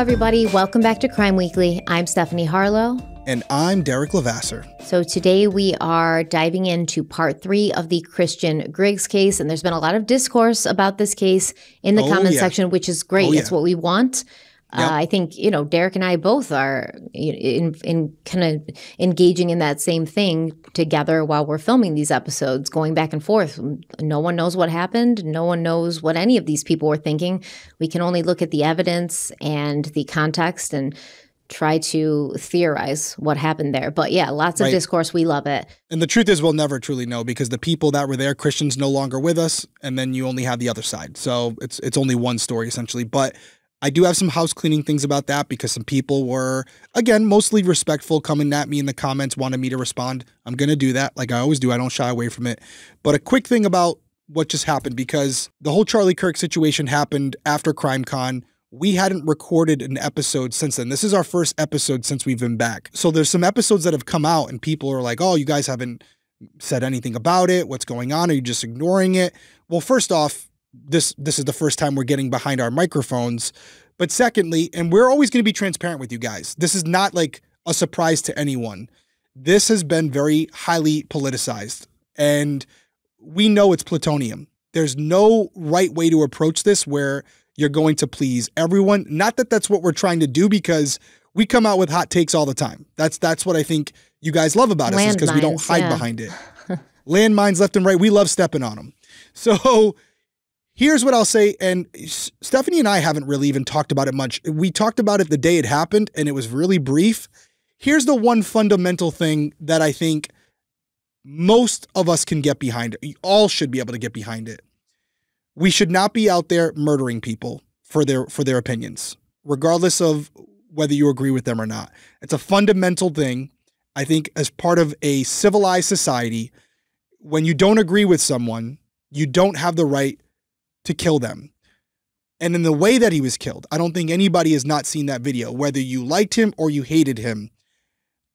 everybody. Welcome back to Crime Weekly. I'm Stephanie Harlow. And I'm Derek Lavasser. So today we are diving into part 3 of the Christian Griggs case. And there's been a lot of discourse about this case in the comment section, which is great. It's what we want. Yep. I think, Derek and I both are in kind of engaging in that same thing together while we're filming these episodes, going back and forth. No one knows what happened. No one knows what any of these people were thinking. We can only look at the evidence and the context and try to theorize what happened there. But yeah, lots of discourse. We love it. And the truth is we'll never truly know because the people that were there, Christians no longer with us, and then you only have the other side. So it's only one story essentially. But I do have some house cleaning things about that because some people were, again, mostly respectful, coming at me in the comments, wanted me to respond. I'm going to do that like I always do. I don't shy away from it. But a quick thing about what just happened, because the whole Charlie Kirk situation happened after CrimeCon. We hadn't recorded an episode since then. This is our first episode since we've been back. So there's some episodes that have come out and people are like, oh, you guys haven't said anything about it. What's going on? Are you just ignoring it? Well, first off, this is the first time we're getting behind our microphones. But secondly, and we're always going to be transparent with you guys. This is not like a surprise to anyone. This has been very highly politicized. And we know it's plutonium. There's no right way to approach this where you're going to please everyone. Not that that's what we're trying to do, because we come out with hot takes all the time. That's what I think you guys love about us, is because we don't hide behind it. Landmines left and right. We love stepping on them. So here's what I'll say. And Stephanie and I haven't really even talked about it much. We talked about it the day it happened and it was really brief. Here's the one fundamental thing that I think most of us can get behind. You all should be able to get behind it. We should not be out there murdering people for their opinions, regardless of whether you agree with them or not. It's a fundamental thing. I think as part of a civilized society, when you don't agree with someone, you don't have the right to kill them. And in the way that he was killed, I don't think anybody has not seen that video, whether you liked him or you hated him.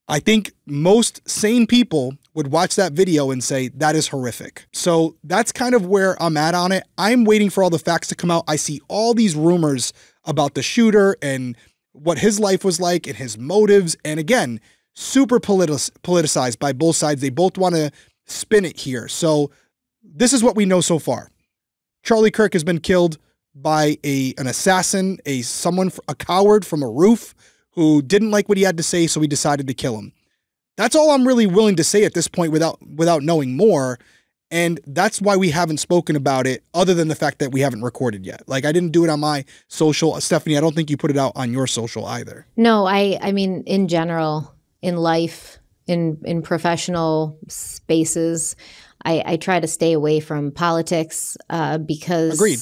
I think most sane people would watch that video and say, that is horrific. So that's kind of where I'm at on it. I'm waiting for all the facts to come out. I see all these rumors about the shooter and what his life was like and his motives. And again, super politicized by both sides. They both want to spin it here. So this is what we know so far. Charlie Kirk has been killed by an assassin, a coward from a roof who didn't like what he had to say, so he decided to kill him. That's all I'm really willing to say at this point without knowing more. And that's why we haven't spoken about it, other than the fact that we haven't recorded yet. Like, I didn't do it on my social. Stephanie, I don't think you put it out on your social either. No, I mean, in general, in life, in professional spaces, I try to stay away from politics because Agreed.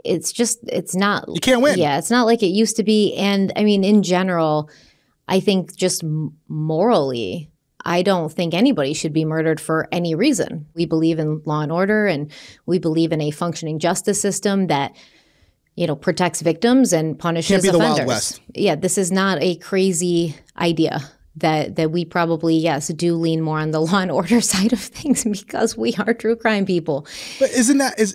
It's not. You can't win. Yeah, it's not like it used to be. And I mean, in general, I think just morally, I don't think anybody should be murdered for any reason. We believe in law and order, and we believe in a functioning justice system that, protects victims and punishes offenders. Can't be the Wild West. Yeah, this is not a crazy idea. That we probably, yes, do lean more on the law and order side of things because we are true crime people. But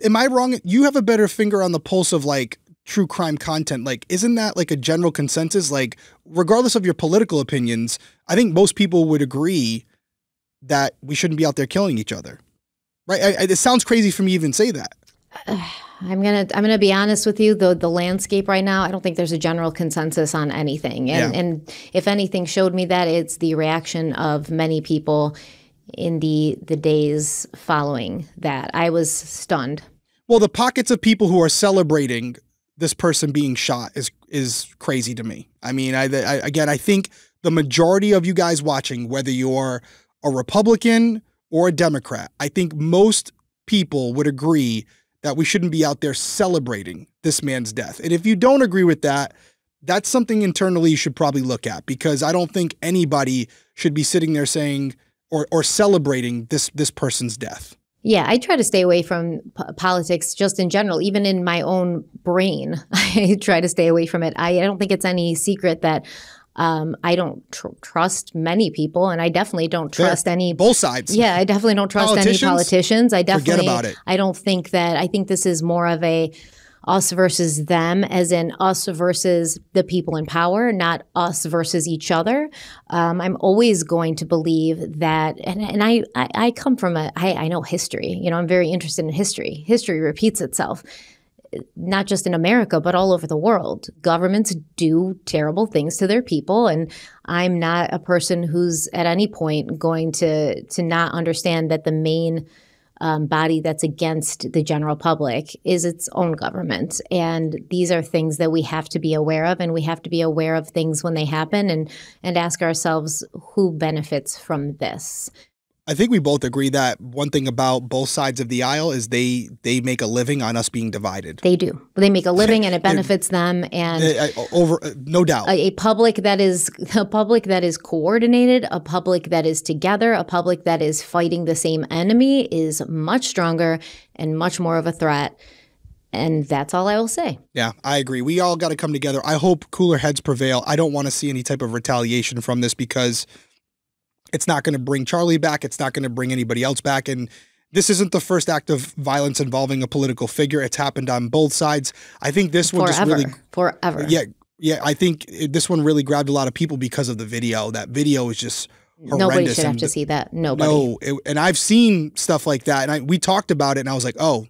am I wrong? You have a better finger on the pulse of like true crime content. Like, isn't that like a general consensus? Like, regardless of your political opinions, I think most people would agree that we shouldn't be out there killing each other. Right? It sounds crazy for me to even say that. I'm gonna be honest with you. The landscape right now, I don't think there's a general consensus on anything. And if anything showed me that, it's the reaction of many people in the days following that. I was stunned. Well, the pockets of people who are celebrating this person being shot is crazy to me. I mean, I think the majority of you guys watching, whether you're a Republican or a Democrat, I think most people would agree that we shouldn't be out there celebrating this man's death. And if you don't agree with that, that's something internally you should probably look at, because I don't think anybody should be sitting there saying or celebrating this person's death. Yeah, I try to stay away from politics just in general. Even in my own brain, I try to stay away from it. I don't think it's any secret that I don't trust many people, and I definitely don't trust any. Both sides. Yeah, I definitely don't trust any politicians. Forget about it. I don't think that. I think this is more of a us versus them, as in us versus the people in power, not us versus each other. I'm always going to believe that, and I come from I know history. I'm very interested in history. History repeats itself, not just in America, but all over the world. Governments do terrible things to their people, and I'm not a person who's at any point going to not understand that the main body that's against the general public is its own government. And these are things that we have to be aware of, and we have to be aware of things when they happen and ask ourselves who benefits from this. I think we both agree that one thing about both sides of the aisle is they make a living on us being divided. They do. They make a living, and it benefits them. And no doubt, a public that is coordinated, a public that is together, a public that is fighting the same enemy is much stronger and much more of a threat. And that's all I will say. Yeah, I agree. We all got to come together. I hope cooler heads prevail. I don't want to see any type of retaliation from this, because it's not going to bring Charlie back. It's not going to bring anybody else back. And this isn't the first act of violence involving a political figure. It's happened on both sides. I think this one just really... Forever. Yeah. I think this one really grabbed a lot of people because of the video. That video is just horrendous. Nobody should have to see that. Nobody. No. And I've seen stuff like that. And we talked about it, and I was like, oh,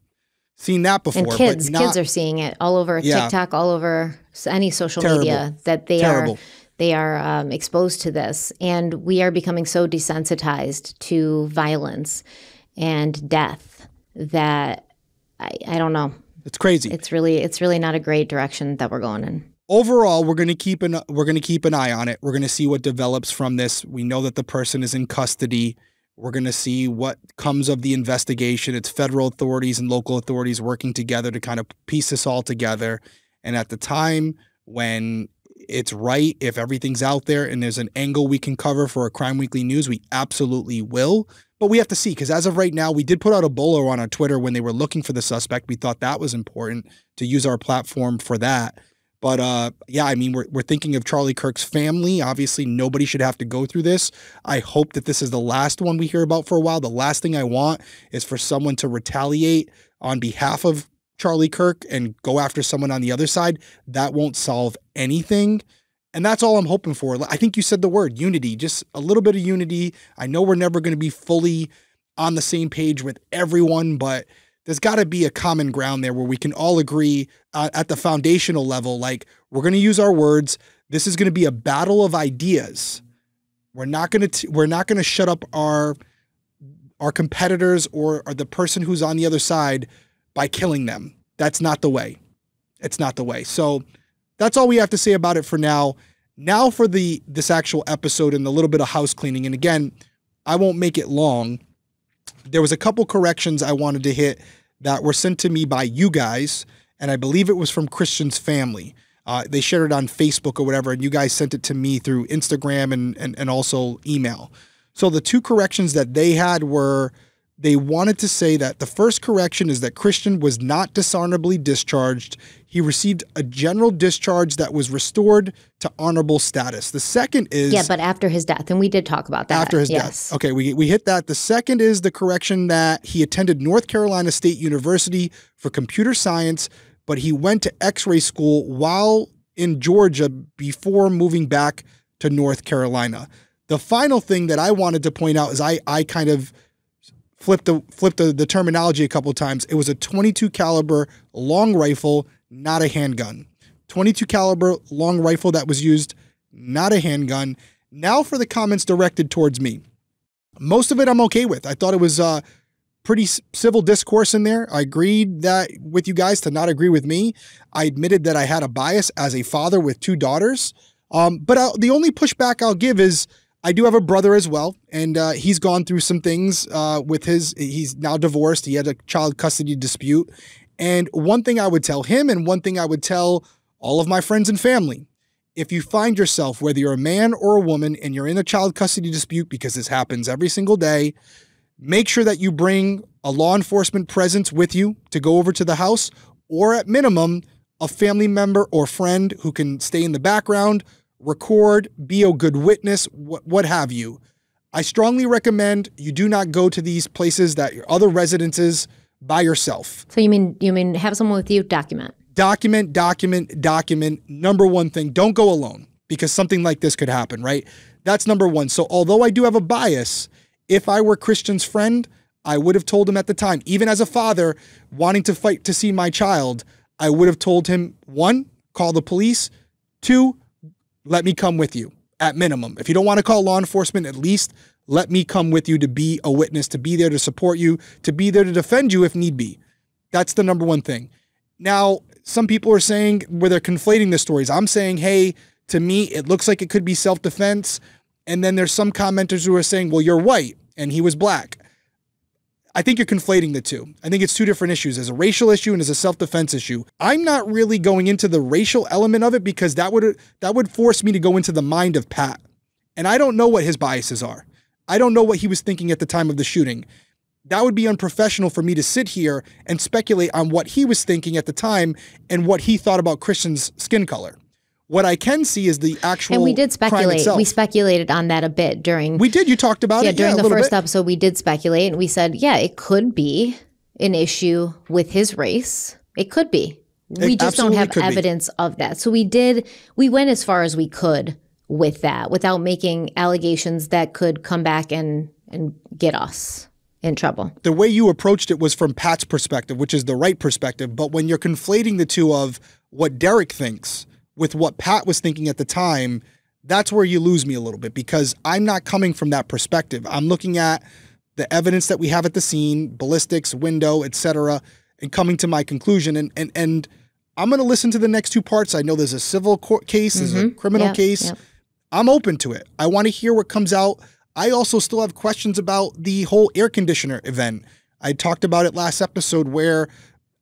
seen that before. And kids are seeing it all over TikTok, all over any social media, that they are exposed to this. And we are becoming so desensitized to violence and death that I don't know. It's crazy. It's really not a great direction that we're going in. Overall, we're going to keep an eye on it. We're going to see what develops from this. We know that the person is in custody. We're going to see what comes of the investigation. It's federal authorities and local authorities working together to kind of piece this all together. And at the time when it's right, if everything's out there and there's an angle we can cover for a Crime Weekly News, we absolutely will. But we have to see, because as of right now, we did put out a bolo on our Twitter when they were looking for the suspect. We thought that was important to use our platform for that. But yeah, I mean, we're thinking of Charlie Kirk's family. Obviously, nobody should have to go through this. I hope that this is the last one we hear about for a while. The last thing I want is for someone to retaliate on behalf of Charlie Kirk and go after someone on the other side. That won't solve anything. And that's all I'm hoping for. I think you said the word unity, just a little bit of unity. I know we're never going to be fully on the same page with everyone, but there's got to be a common ground there where we can all agree at the foundational level, like, we're going to use our words. This is going to be a battle of ideas. We're not going to shut up our competitors or the person who's on the other side by killing them. That's not the way. It's not the way. So that's all we have to say about it for now. Now for this actual episode and a little bit of house cleaning. And again, I won't make it long. There was a couple corrections I wanted to hit that were sent to me by you guys, and I believe it was from Christian's family. They shared it on Facebook or whatever, and you guys sent it to me through Instagram and also email. So the two corrections that they had were, they wanted to say that the first correction is that Christian was not dishonorably discharged. He received a general discharge that was restored to honorable status. The second is... Yeah, but after his death, and we did talk about that. After his death. Okay, we hit that. The second is the correction that he attended North Carolina State University for computer science, but he went to X-ray school while in Georgia before moving back to North Carolina. The final thing that I wanted to point out is I kind of flipped the terminology a couple of times. It was a .22 caliber long rifle, not a handgun. .22 caliber long rifle that was used, not a handgun. Now for the comments directed towards me. Most of it I'm okay with. I thought it was pretty civil discourse in there. I agreed that with you guys to not agree with me. I admitted that I had a bias as a father with two daughters. But the only pushback I'll give is I do have a brother as well, and he's gone through some things with he's now divorced. He had a child custody dispute. And one thing I would tell him, and one thing I would tell all of my friends and family, if you find yourself, whether you're a man or a woman, and you're in a child custody dispute, because this happens every single day, make sure that you bring a law enforcement presence with you to go over to the house, or at minimum, a family member or friend who can stay in the background, record, be a good witness, what have you. I strongly recommend you do not go to these places that your other residences by yourself. So you mean have someone with you document? Document. Number one thing, don't go alone because something like this could happen, right? That's number one. So although I do have a bias, if I were Christian's friend, I would have told him at the time, even as a father wanting to fight to see my child, I would have told him, 1, call the police, 2, let me come with you at minimum. If you don't want to call law enforcement, at least let me come with you to be a witness, to be there to support you, to be there to defend you if need be. That's the number one thing. Now, some people are saying where they're conflating the stories. I'm saying, hey, to me, it looks like it could be self-defense. And then there's some commenters who are saying, well, you're white and he was black. I think you're conflating the two. I think it's two different issues. There's a racial issue and there's a self-defense issue. I'm not really going into the racial element of it because that would force me to go into the mind of Pat. And I don't know what his biases are. I don't know what he was thinking at the time of the shooting. That would be unprofessional for me to sit here and speculate on what he was thinking at the time and what he thought about Christian's skin color. What I can see is the actual And we did speculate. Crime itself. We speculated on that a bit during... We did. You talked about it. During the first episode, we did speculate. And we said, yeah, it could be an issue with his race. It could be. We just don't have evidence of that. So we went as far as we could with that without making allegations that could come back and get us in trouble. The way you approached it was from Pat's perspective, which is the right perspective. But when you're conflating the two of what Derek thinks with what Pat was thinking at the time, that's where you lose me a little bit because I'm not coming from that perspective. I'm looking at the evidence that we have at the scene, ballistics, window, etc., and coming to my conclusion. And I'm going to listen to the next two parts. I know there's a civil court case, there's a criminal case. Yep. I'm open to it. I want to hear what comes out. I also still have questions about the whole air conditioner event. I talked about it last episode where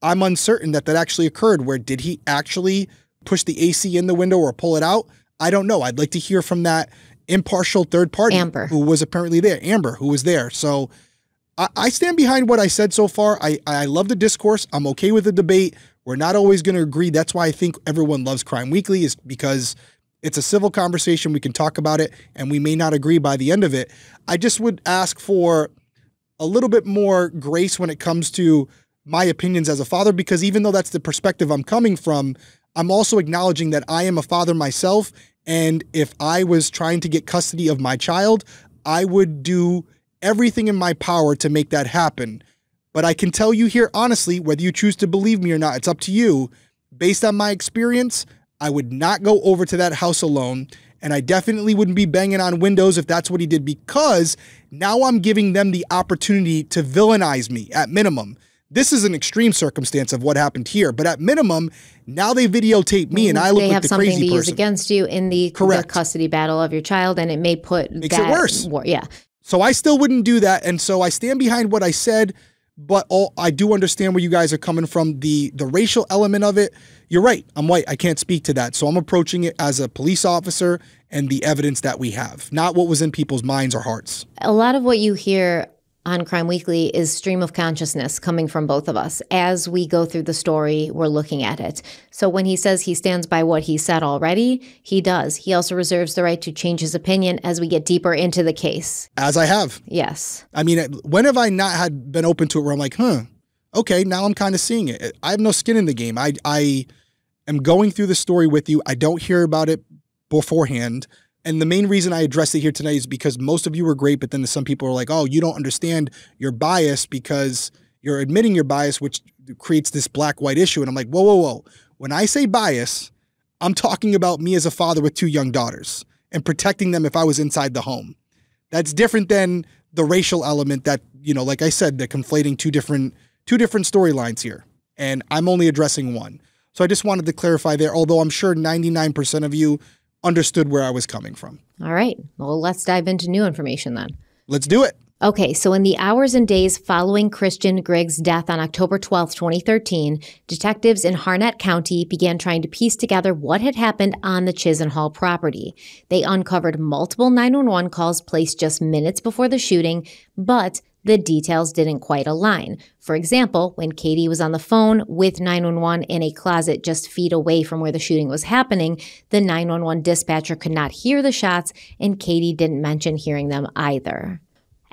I'm uncertain that actually occurred. Where did he actually push the AC in the window or pull it out? I don't know. I'd like to hear from that impartial third party who was apparently there. Amber, who was there. So I stand behind what I said so far. I love the discourse. I'm okay with the debate. We're not always going to agree. That's why I think everyone loves Crime Weekly, is because it's a civil conversation. We can talk about it and we may not agree by the end of it. I just would ask for a little bit more grace when it comes to my opinions as a father, because even though that's the perspective I'm coming from, I'm also acknowledging that I am a father myself, and if I was trying to get custody of my child, I would do everything in my power to make that happen. But I can tell you here honestly, whether you choose to believe me or not, it's up to you. Based on my experience, I would not go over to that house alone, and I definitely wouldn't be banging on windows if that's what he did, because now I'm giving them the opportunity to villainize me at minimum. This is an extreme circumstance of what happened here, but at minimum, now they videotape me and I look like the crazy person. They have something to use against you in the custody battle of your child, and it may makes it worse. Yeah. So I still wouldn't do that, and so I stand behind what I said, but I do understand where you guys are coming from. The racial element of it, you're right. I'm white. I can't speak to that. So I'm approaching it as a police officer and the evidence that we have, not what was in people's minds or hearts. A lot of what you hear on Crime Weekly is stream of consciousness coming from both of us. As we go through the story, we're looking at it. So when he says he stands by what he said already, he does. He also reserves the right to change his opinion as we get deeper into the case. As I have. Yes. I mean, when have I not been open to it where I'm like, okay, now I'm kind of seeing it. I have no skin in the game. I am going through the story with you. I don't hear about it beforehand. And the main reason I addressed it here tonight is because most of you were great, but then some people are like, oh, you don't understand your bias because you're admitting your bias, which creates this black-white issue. And I'm like, whoa. When I say bias, I'm talking about me as a father with 2 young daughters and protecting them if I was inside the home. That's different than the racial element that, like I said, they're conflating two different storylines here. And I'm only addressing one. So I just wanted to clarify there, although I'm sure 99% of you understood where I was coming from. All right. Well, let's dive into new information then. Let's do it. Okay, so in the hours and days following Christian Griggs' death on October 12th, 2013, detectives in Harnett County began trying to piece together what had happened on the Chisenhall property. They uncovered multiple 911 calls placed just minutes before the shooting, but the details didn't quite align. For example, when Katie was on the phone with 911 in a closet just feet away from where the shooting was happening, the 911 dispatcher could not hear the shots, and Katie didn't mention hearing them either.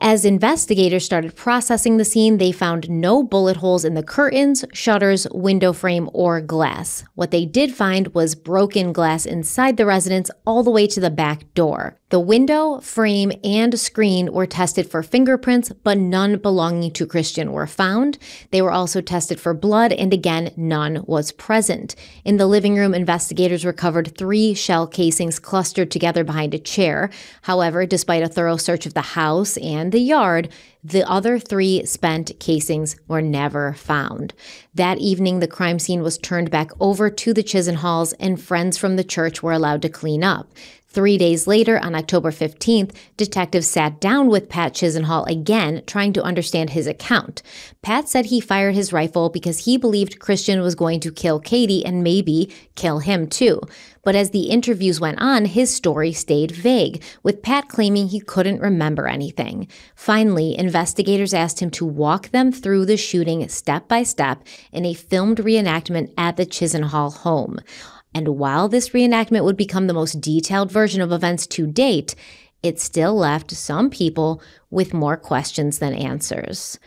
As investigators started processing the scene, they found no bullet holes in the curtains, shutters, window frame, or glass. What they did find was broken glass inside the residence all the way to the back door. The window, frame, and screen were tested for fingerprints, but none belonging to Christian were found. They were also tested for blood, and again, none was present. In the living room, investigators recovered 3 shell casings clustered together behind a chair. However, despite a thorough search of the house and the yard, the other 3 spent casings were never found. That evening, the crime scene was turned back over to the Chisenhalls, and friends from the church were allowed to clean up. 3 days later, on October 15th, detectives sat down with Pat Chisenhall again, trying to understand his account. Pat said he fired his rifle because he believed Christian was going to kill Katie and maybe kill him too. But as the interviews went on, his story stayed vague, with Pat claiming he couldn't remember anything. Finally, investigators asked him to walk them through the shooting step by step in a filmed reenactment at the Chisenhall home. And while this reenactment would become the most detailed version of events to date, it still left some people with more questions than answers.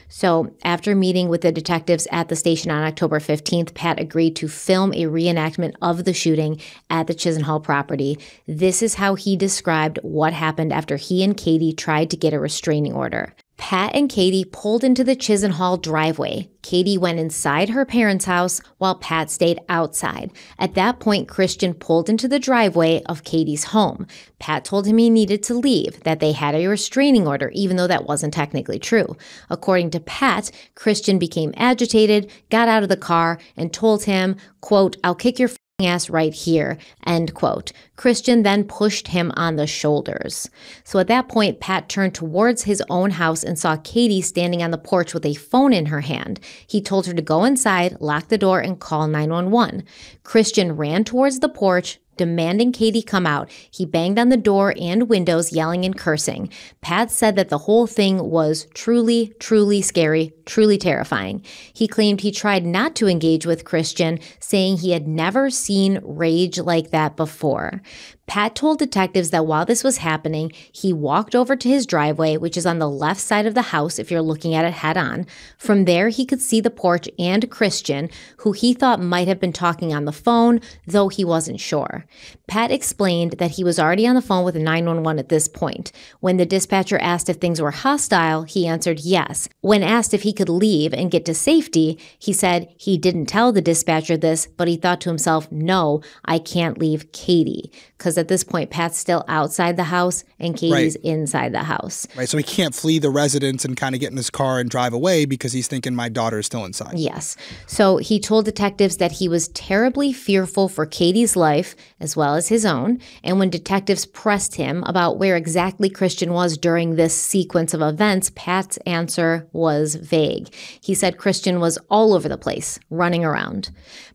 So after meeting with the detectives at the station on October 15th, Pat agreed to film a reenactment of the shooting at the Chisenhall property. This is how he described what happened after he and Katie tried to get a restraining order. Pat and Katie pulled into the Chisenhall driveway. Katie went inside her parents' house while Pat stayed outside. At that point, Christian pulled into the driveway of Katie's home. Pat told him he needed to leave, that they had a restraining order, even though that wasn't technically true. According to Pat, Christian became agitated, got out of the car, and told him, quote, "I'll kick your ass right here," end quote. Christian then pushed him on the shoulders. So at that point, Pat turned towards his own house and saw Katie standing on the porch with a phone in her hand. He told her to go inside, lock the door, and call 911. Christian ran towards the porch, demanding Katie come out. He banged on the door and windows, yelling and cursing. Pat said that the whole thing was truly, truly scary, truly terrifying. He claimed he tried not to engage with Christian, saying he had never seen rage like that before. Pat told detectives that while this was happening, he walked over to his driveway, which is on the left side of the house if you're looking at it head on. From there, he could see the porch and Christian, who he thought might have been talking on the phone, though he wasn't sure. Pat explained that he was already on the phone with 911 at this point. When the dispatcher asked if things were hostile, he answered yes. When asked if he could leave and get to safety, he said he didn't tell the dispatcher this, but he thought to himself, no, I can't leave Katie. Because at this point, Pat's still outside the house and Katie's inside the house. Right, so he can't flee the residence and kind of get in his car and drive away because he's thinking my daughter is still inside. Yes. So he told detectives that he was terribly fearful for Katie's life as well as his own. And when detectives pressed him about where exactly Christian was during this sequence of events, Pat's answer was vague. He said Christian was all over the place, running around.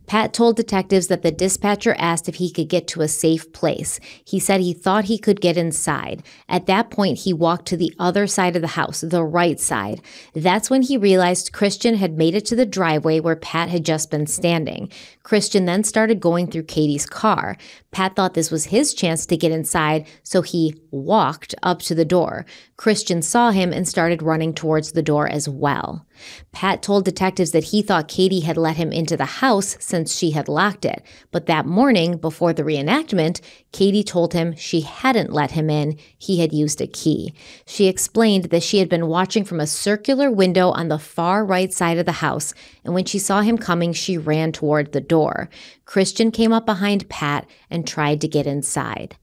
Pat told detectives that the dispatcher asked if he could get to a safe place. He said he thought he could get inside. At that point, he walked to the other side of the house, the right side. That's when he realized Christian had made it to the driveway where Pat had just been standing. Christian then started going through Katie's car. Pat thought this was his chance to get inside, so he walked up to the door. Christian saw him and started running towards the door as well. Pat told detectives that he thought Katie had let him into the house since she had locked it. But that morning, before the reenactment, Katie told him she hadn't let him in. He had used a key. She explained that she had been watching from a circular window on the far right side of the house, and when she saw him coming, she ran toward the door. Christian came up behind Pat and tried to get inside.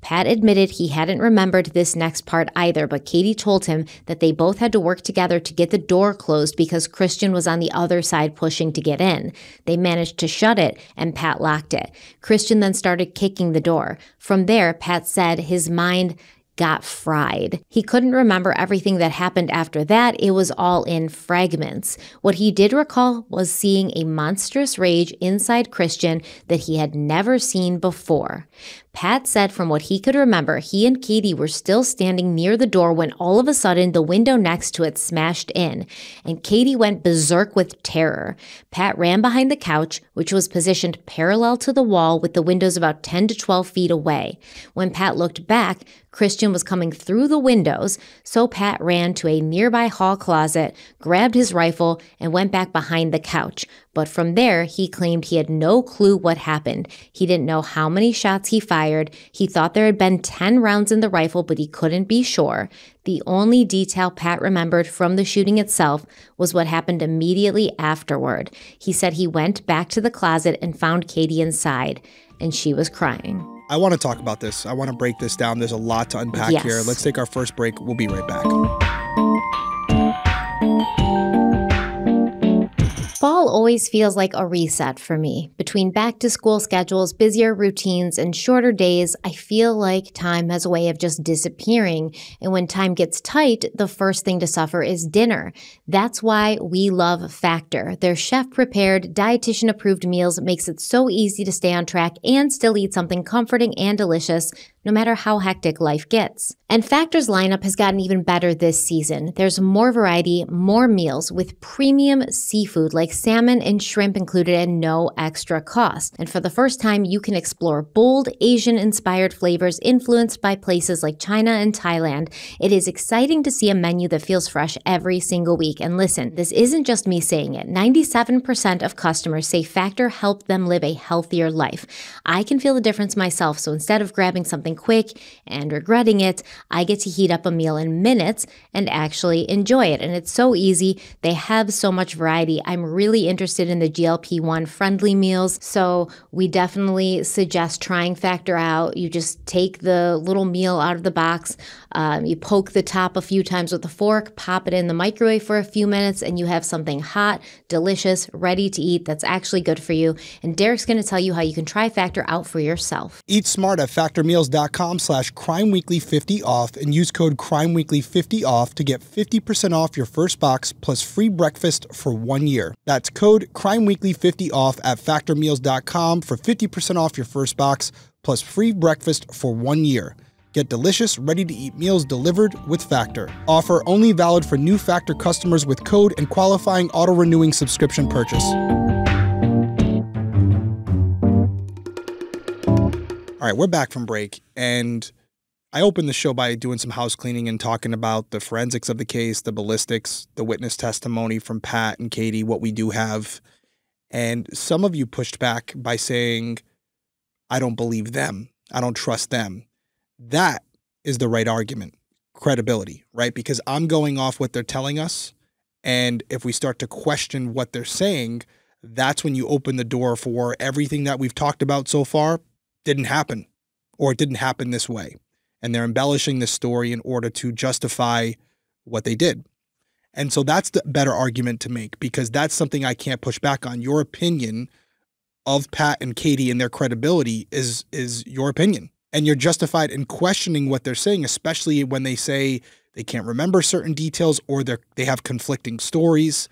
Pat admitted he hadn't remembered this next part either, but Katie told him that they both had to work together to get the door closed because Christian was on the other side pushing to get in. They managed to shut it, and Pat locked it. Christian then started kicking the door. From there, Pat said his mind got fried. He couldn't remember everything that happened after that. It was all in fragments. What he did recall was seeing a monstrous rage inside Christian that he had never seen before. Pat said from what he could remember, he and Katie were still standing near the door when all of a sudden the window next to it smashed in, and Katie went berserk with terror. Pat ran behind the couch, which was positioned parallel to the wall with the windows about 10 to 12 feet away. When Pat looked back, Christian was coming through the windows, so Pat ran to a nearby hall closet, grabbed his rifle, and went back behind the couch. But from there, he claimed he had no clue what happened. He didn't know how many shots he fired. He thought there had been 10 rounds in the rifle, but he couldn't be sure. The only detail Pat remembered from the shooting itself was what happened immediately afterward. He said he went back to the closet and found Katie inside, and she was crying. I want to talk about this. I want to break this down. There's a lot to unpack here. Let's take our first break. We'll be right back. Fall always feels like a reset for me. Between back-to-school schedules, busier routines, and shorter days, I feel like time has a way of just disappearing. And when time gets tight, the first thing to suffer is dinner. That's why we love Factor. Their chef-prepared, dietitian-approved meals makes it so easy to stay on track and still eat something comforting and delicious, no matter how hectic life gets. And Factor's lineup has gotten even better this season. There's more variety, more meals with premium seafood like salmon and shrimp included at no extra cost. And for the first time, you can explore bold Asian-inspired flavors influenced by places like China and Thailand. It is exciting to see a menu that feels fresh every single week. And listen, this isn't just me saying it. 97% of customers say Factor helped them live a healthier life. I can feel the difference myself, so instead of grabbing something quick and regretting it, I get to heat up a meal in minutes and actually enjoy it. And it's so easy. They have so much variety. I'm really interested in the GLP-1 friendly meals, so we definitely suggest trying Factor out. You just take the little meal out of the box, you poke the top a few times with a fork, pop it in the microwave for a few minutes, and you have something hot, delicious, ready to eat that's actually good for you. And Derek's going to tell you how you can try Factor out for yourself. Eat smart at factormeals.com/crimeweekly50 off and use code crimeweekly50 off to get 50% off your first box plus free breakfast for 1 year. That's code crimeweekly50 off at factormeals.com for 50% off your first box plus free breakfast for 1 year. Get delicious, ready-to-eat meals delivered with Factor. Offer only valid for new Factor customers with code and qualifying auto-renewing subscription purchase. All right, we're back from break, and I opened the show by doing some house cleaning and talking about the forensics of the case, the ballistics, the witness testimony from Pat and Katie, what we do have. And some of you pushed back by saying, I don't believe them. I don't trust them. That is the right argument, credibility, right? Because I'm going off what they're telling us. And if we start to question what they're saying, that's when you open the door for everything that we've talked about so far didn't happen, or it didn't happen this way. And they're embellishing this story in order to justify what they did. And so that's the better argument to make, because that's something I can't push back on. Your opinion of Pat and Katie and their credibility is your opinion. And you're justified in questioning what they're saying, especially when they say they can't remember certain details or they have conflicting stories.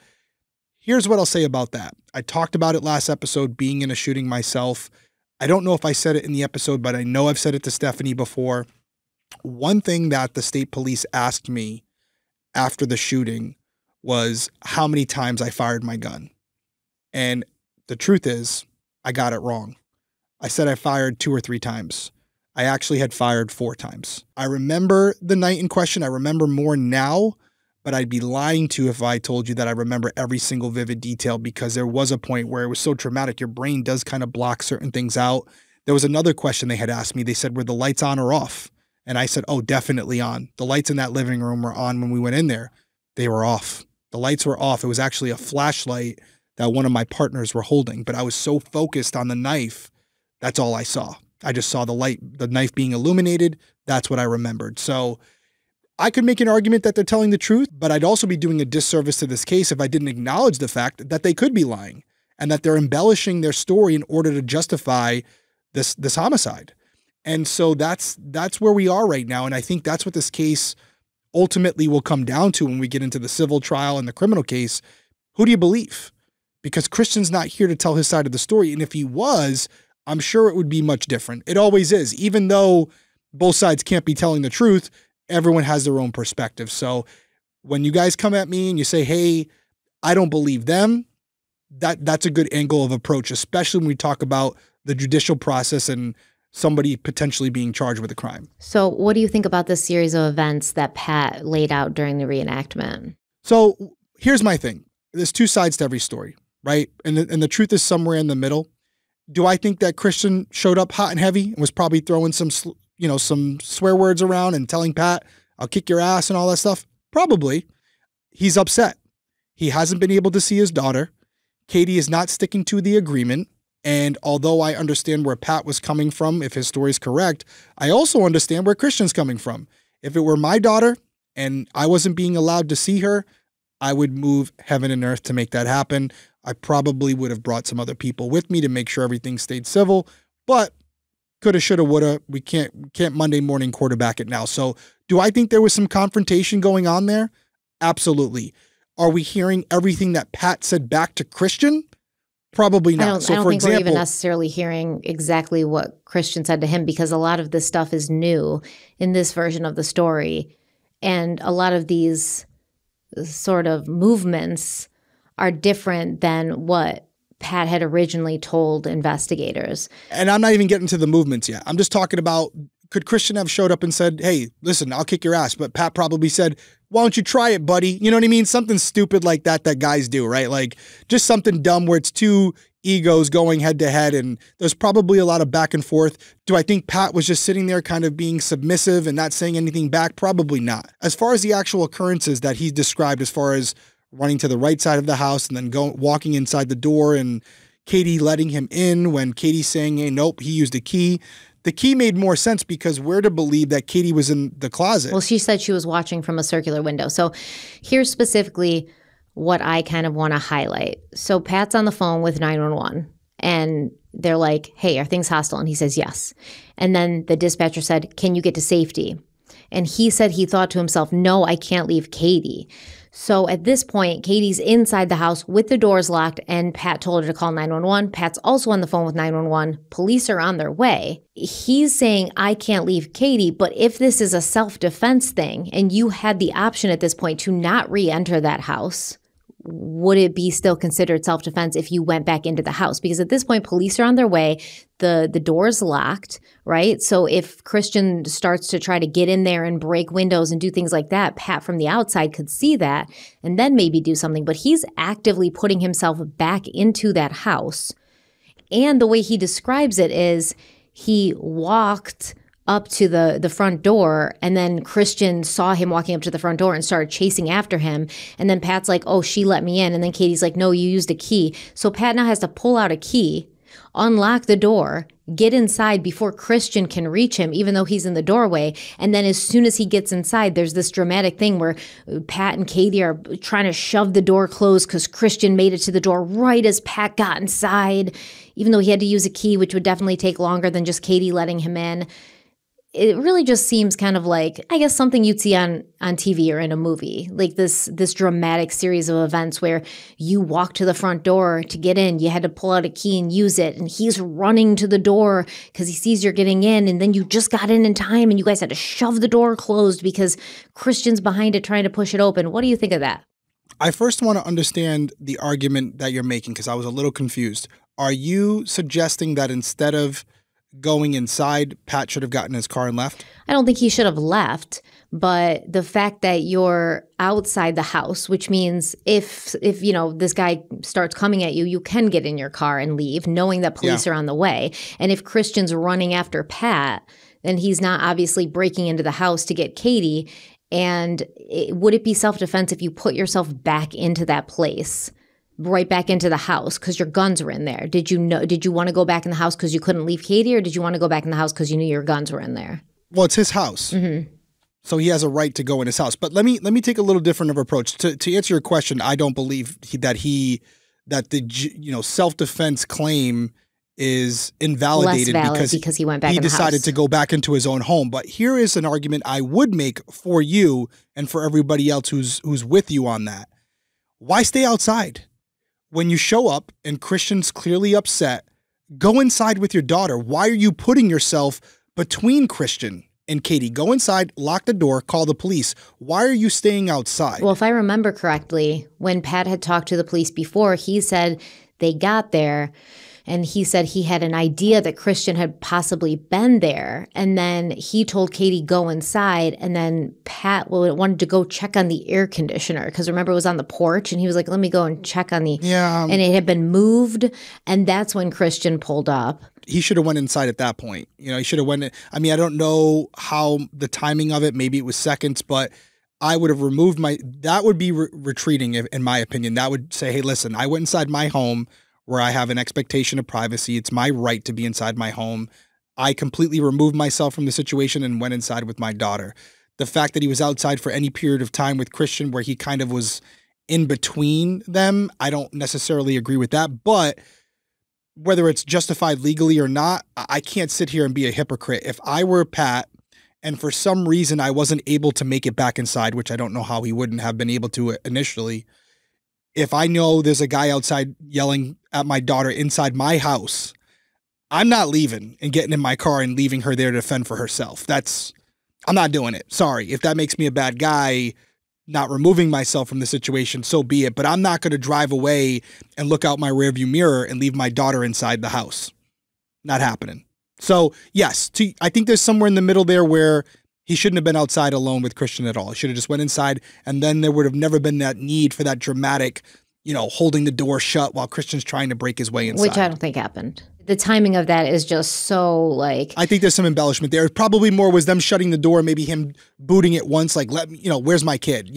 Here's what I'll say about that. I talked about it last episode, being in a shooting myself. I don't know if I said it in the episode, but I know I've said it to Stephanie before. One thing that the state police asked me after the shooting was how many times I fired my gun. And the truth is, I got it wrong. I said I fired 2 or 3 times. I actually had fired 4 times. I remember the night in question. I remember more now, but I'd be lying to you if I told you that I remember every single vivid detail, because there was a point where it was so traumatic. Your brain does kind of block certain things out. There was another question they had asked me. They said, were the lights on or off? And I said, oh, definitely on. The lights in that living room were on when we went in there. They were off. The lights were off. It was actually a flashlight that one of my partners were holding, but I was so focused on the knife, that's all I saw. I just saw the knife being illuminated. That's what I remembered. So I could make an argument that they're telling the truth, but I'd also be doing a disservice to this case if I didn't acknowledge the fact that they could be lying and that they're embellishing their story in order to justify this homicide. And so that's where we are right now. And I think that's what this case ultimately will come down to when we get into the civil trial and the criminal case. Who do you believe? Because Christian's not here to tell his side of the story. And if he was, I'm sure it would be much different. It always is. Even though both sides can't be telling the truth, everyone has their own perspective. So when you guys come at me and you say, hey, I don't believe them, that's a good angle of approach, especially when we talk about the judicial process and somebody potentially being charged with a crime. So what do you think about this series of events that Pat laid out during the reenactment? So here's my thing. There's two sides to every story, right? And the truth is somewhere in the middle. Do I think that Christian showed up hot and heavy and was probably throwing some swear words around and telling Pat, I'll kick your ass and all that stuff? Probably. He's upset. He hasn't been able to see his daughter. Katie is not sticking to the agreement. And although I understand where Pat was coming from, if his story is correct, I also understand where Christian's coming from. If it were my daughter and I wasn't being allowed to see her, I would move heaven and earth to make that happen. I probably would have brought some other people with me to make sure everything stayed civil, but coulda, shoulda, woulda. We can't Monday morning quarterback it now. So do I think there was some confrontation going on there? Absolutely. Are we hearing everything that Pat said back to Christian? Probably not. I don't think we're even necessarily hearing exactly what Christian said to him, because a lot of this stuff is new in this version of the story. And a lot of these sort of movements are different than what Pat had originally told investigators. And I'm not even getting to the movements yet. I'm just talking about, could Christian have showed up and said, hey, listen, I'll kick your ass. But Pat probably said, why don't you try it, buddy? You know what I mean? Something stupid like that guys do, right? Like just something dumb where it's two egos going head to head, and there's probably a lot of back and forth. Do I think Pat was just sitting there kind of being submissive and not saying anything back? Probably not. As far as the actual occurrences that he described, as far as running to the right side of the house and then walking inside the door and Katie letting him in when Katie's saying, hey, nope, he used a key. The key made more sense because we're to believe that Katie was in the closet. Well, she said she was watching from a circular window. So here's specifically what I kind of want to highlight. So Pat's on the phone with 911 and they're like, hey, are things hostile? And he says, yes. And then the dispatcher said, can you get to safety? And he said he thought to himself, no, I can't leave Katie. So at this point, Katie's inside the house with the doors locked, and Pat told her to call 911. Pat's also on the phone with 911. Police are on their way. He's saying, I can't leave Katie, but if this is a self-defense thing, and you had the option at this point to not re-enter that house, would it be still considered self-defense if you went back into the house? Because at this point, police are on their way. The door's locked, right? So if Christian starts to try to get in there and break windows and do things like that, Pat from the outside could see that and then maybe do something. But he's actively putting himself back into that house. And the way he describes it is he walked up to the front door, and then Christian saw him walking up to the front door and started chasing after him. And then Pat's like, oh, she let me in. And then Katie's like, no, you used a key. So Pat now has to pull out a key, unlock the door, get inside before Christian can reach him, even though he's in the doorway. And then as soon as he gets inside, there's this dramatic thing where Pat and Katie are trying to shove the door closed because Christian made it to the door right as Pat got inside, even though he had to use a key, which would definitely take longer than just Katie letting him in. It really just seems kind of like, I guess, something you'd see on TV or in a movie, like this dramatic series of events where you walk to the front door to get in. You had to pull out a key and use it. And he's running to the door because he sees you're getting in. And then you just got in time and you guys had to shove the door closed because Christian's behind it trying to push it open. What do you think of that? I first want to understand the argument that you're making because I was a little confused. Are you suggesting that instead of going inside, Pat should have gotten his car and left? I don't think he should have left, but the fact that you're outside the house, which means if you know this guy starts coming at you, you can get in your car and leave, knowing that police are on the way. And if Christian's running after Pat, then he's not obviously breaking into the house to get Katie. And would it be self-defense if you put yourself back into that place? Right back into the house because your guns were in there. Did you want to go back in the house because you couldn't leave Katie, or did you want to go back in the house because you knew your guns were in there? Well, it's his house. Mm-hmm. So he has a right to go in his house. But let me take a little different of approach. To answer your question, I don't believe that the self-defense claim is invalidated because he went back he decided to go back into his own home. But here is an argument I would make for you and for everybody else who's with you on that. Why stay outside? When you show up and Christian's clearly upset, go inside with your daughter. Why are you putting yourself between Christian and Katie? Go inside, lock the door, call the police. Why are you staying outside? Well, if I remember correctly, when Pat had talked to the police before, he said they got there and he said he had an idea that Christian had possibly been there. And then he told Katie, go inside. And then Pat wanted to go check on the air conditioner because remember it was on the porch and he was like, let me go and check on the, and it had been moved. And that's when Christian pulled up. He should have went inside at that point. You know, he should have went. I mean, I don't know how the timing of it. Maybe it was seconds, but I would have removed that would be retreating, in my opinion. That would say, hey, listen, I went inside my home where I have an expectation of privacy. It's my right to be inside my home. I completely removed myself from the situation and went inside with my daughter. The fact that he was outside for any period of time with Christian where he kind of was in between them, I don't necessarily agree with that. But whether it's justified legally or not, I can't sit here and be a hypocrite. If I were Pat and for some reason I wasn't able to make it back inside, which I don't know how he wouldn't have been able to initially, if I know there's a guy outside yelling at my daughter inside my house, I'm not leaving and getting in my car and leaving her there to defend for herself. I'm not doing it. Sorry. If that makes me a bad guy, not removing myself from the situation, so be it. But I'm not going to drive away and look out my rearview mirror and leave my daughter inside the house. Not happening. So yes, I think there's somewhere in the middle there where he shouldn't have been outside alone with Christian at all. He should have just went inside, and then there would have never been that need for that dramatic, holding the door shut while Christian's trying to break his way inside. Which I don't think happened. The timing of that is just so like... I think there's some embellishment there. Probably more was them shutting the door, maybe him booting it once, like, where's my kid?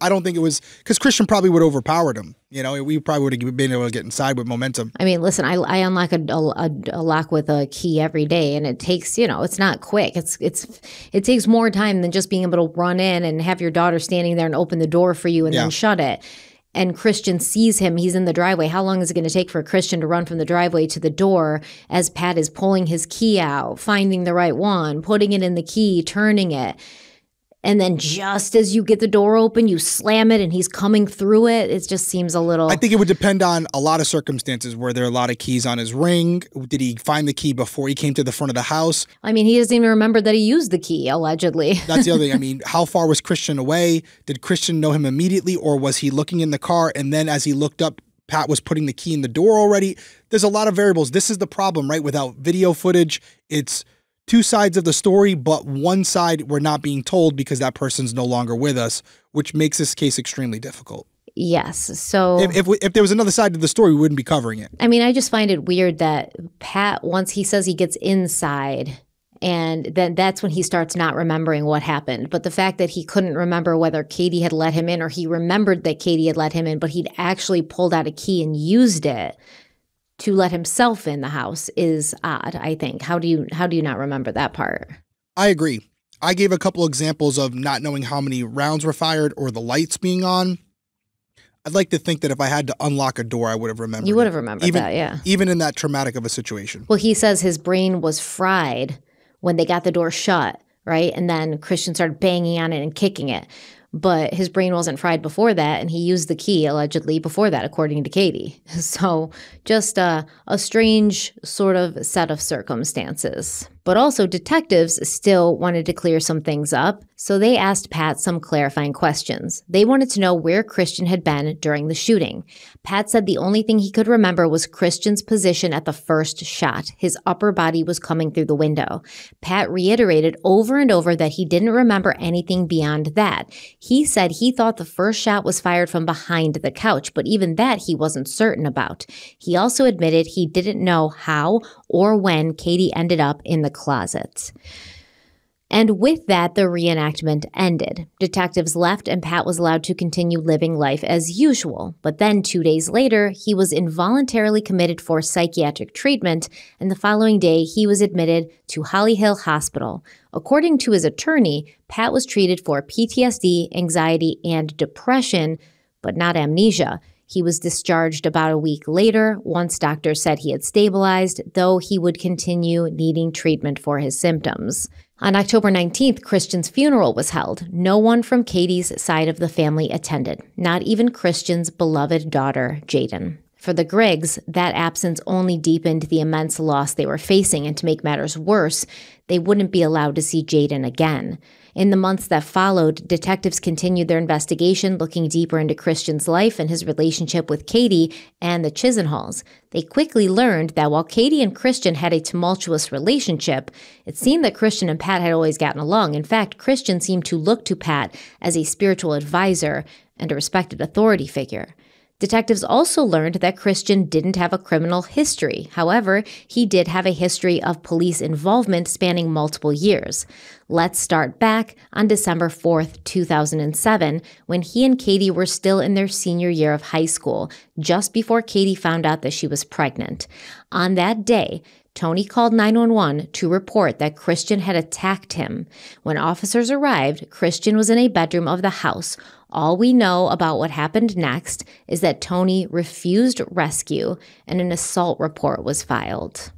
I don't think it was... Because Christian probably would have overpowered him. We probably would have been able to get inside with momentum. I mean, listen, I unlock a lock with a key every day, and it takes, it's not quick. It takes more time than just being able to run in and have your daughter standing there and open the door for you and then shut it. And Christian sees him, he's in the driveway. How long is it going to take for Christian to run from the driveway to the door as Pat is pulling his key out, finding the right one, putting it in the key, turning it? And then just as you get the door open, you slam it and he's coming through it. It just seems a little... I think it would depend on a lot of circumstances. Were there a lot of keys on his ring? Did he find the key before he came to the front of the house? I mean, he doesn't even remember that he used the key, allegedly. That's the other thing. I mean, how far was Christian away? Did Christian know him immediately, or was he looking in the car and then as he looked up, Pat was putting the key in the door already? There's a lot of variables. This is the problem, right? Without video footage, it's two sides of the story, but one side we're not being told because that person's no longer with us, which makes this case extremely difficult. Yes. So if there was another side to the story, we wouldn't be covering it. I mean, I just find it weird that Pat, once he says he gets inside, and then that's when he starts not remembering what happened. But the fact that he couldn't remember whether Katie had let him in or he remembered that Katie had let him in, but he'd actually pulled out a key and used it to let himself in the house is odd, I think. How do you not remember that part? I agree. I gave a couple examples of not knowing how many rounds were fired or the lights being on. I'd like to think that if I had to unlock a door, I would have remembered. You would have remembered that, yeah. Even in that traumatic of a situation. Well, he says his brain was fried when they got the door shut, right? And then Christian started banging on it and kicking it. But his brain wasn't fried before that, and he used the key, allegedly, before that, according to Katie. So just a strange sort of set of circumstances. But also, detectives still wanted to clear some things up, so they asked Pat some clarifying questions. They wanted to know where Christian had been during the shooting. Pat said the only thing he could remember was Christian's position at the first shot. His upper body was coming through the window. Pat reiterated over and over that he didn't remember anything beyond that. He said he thought the first shot was fired from behind the couch, but even that he wasn't certain about. He also admitted he didn't know how or when Katie ended up in the closet. And with that, the reenactment ended. Detectives left and Pat was allowed to continue living life as usual. But then 2 days later, he was involuntarily committed for psychiatric treatment, and the following day, he was admitted to Holly Hill Hospital. According to his attorney, Pat was treated for PTSD, anxiety, and depression, but not amnesia. He was discharged about a week later once doctors said he had stabilized, though he would continue needing treatment for his symptoms. On October 19th, Christian's funeral was held. No one from Katie's side of the family attended, not even Christian's beloved daughter, Jaden. For the Griggs, that absence only deepened the immense loss they were facing, and to make matters worse, they wouldn't be allowed to see Jaden again. In the months that followed, detectives continued their investigation, looking deeper into Christian's life and his relationship with Katie and the Chisenhalls. They quickly learned that while Katie and Christian had a tumultuous relationship, it seemed that Christian and Pat had always gotten along. In fact, Christian seemed to look to Pat as a spiritual advisor and a respected authority figure. Detectives also learned that Christian didn't have a criminal history. However, he did have a history of police involvement spanning multiple years. Let's start back on December 4th, 2007, when he and Katie were still in their senior year of high school, just before Katie found out that she was pregnant. On that day, Tony called 911 to report that Christian had attacked him. When officers arrived, Christian was in a bedroom of the house. All we know about what happened next is that Tony refused rescue and an assault report was filed.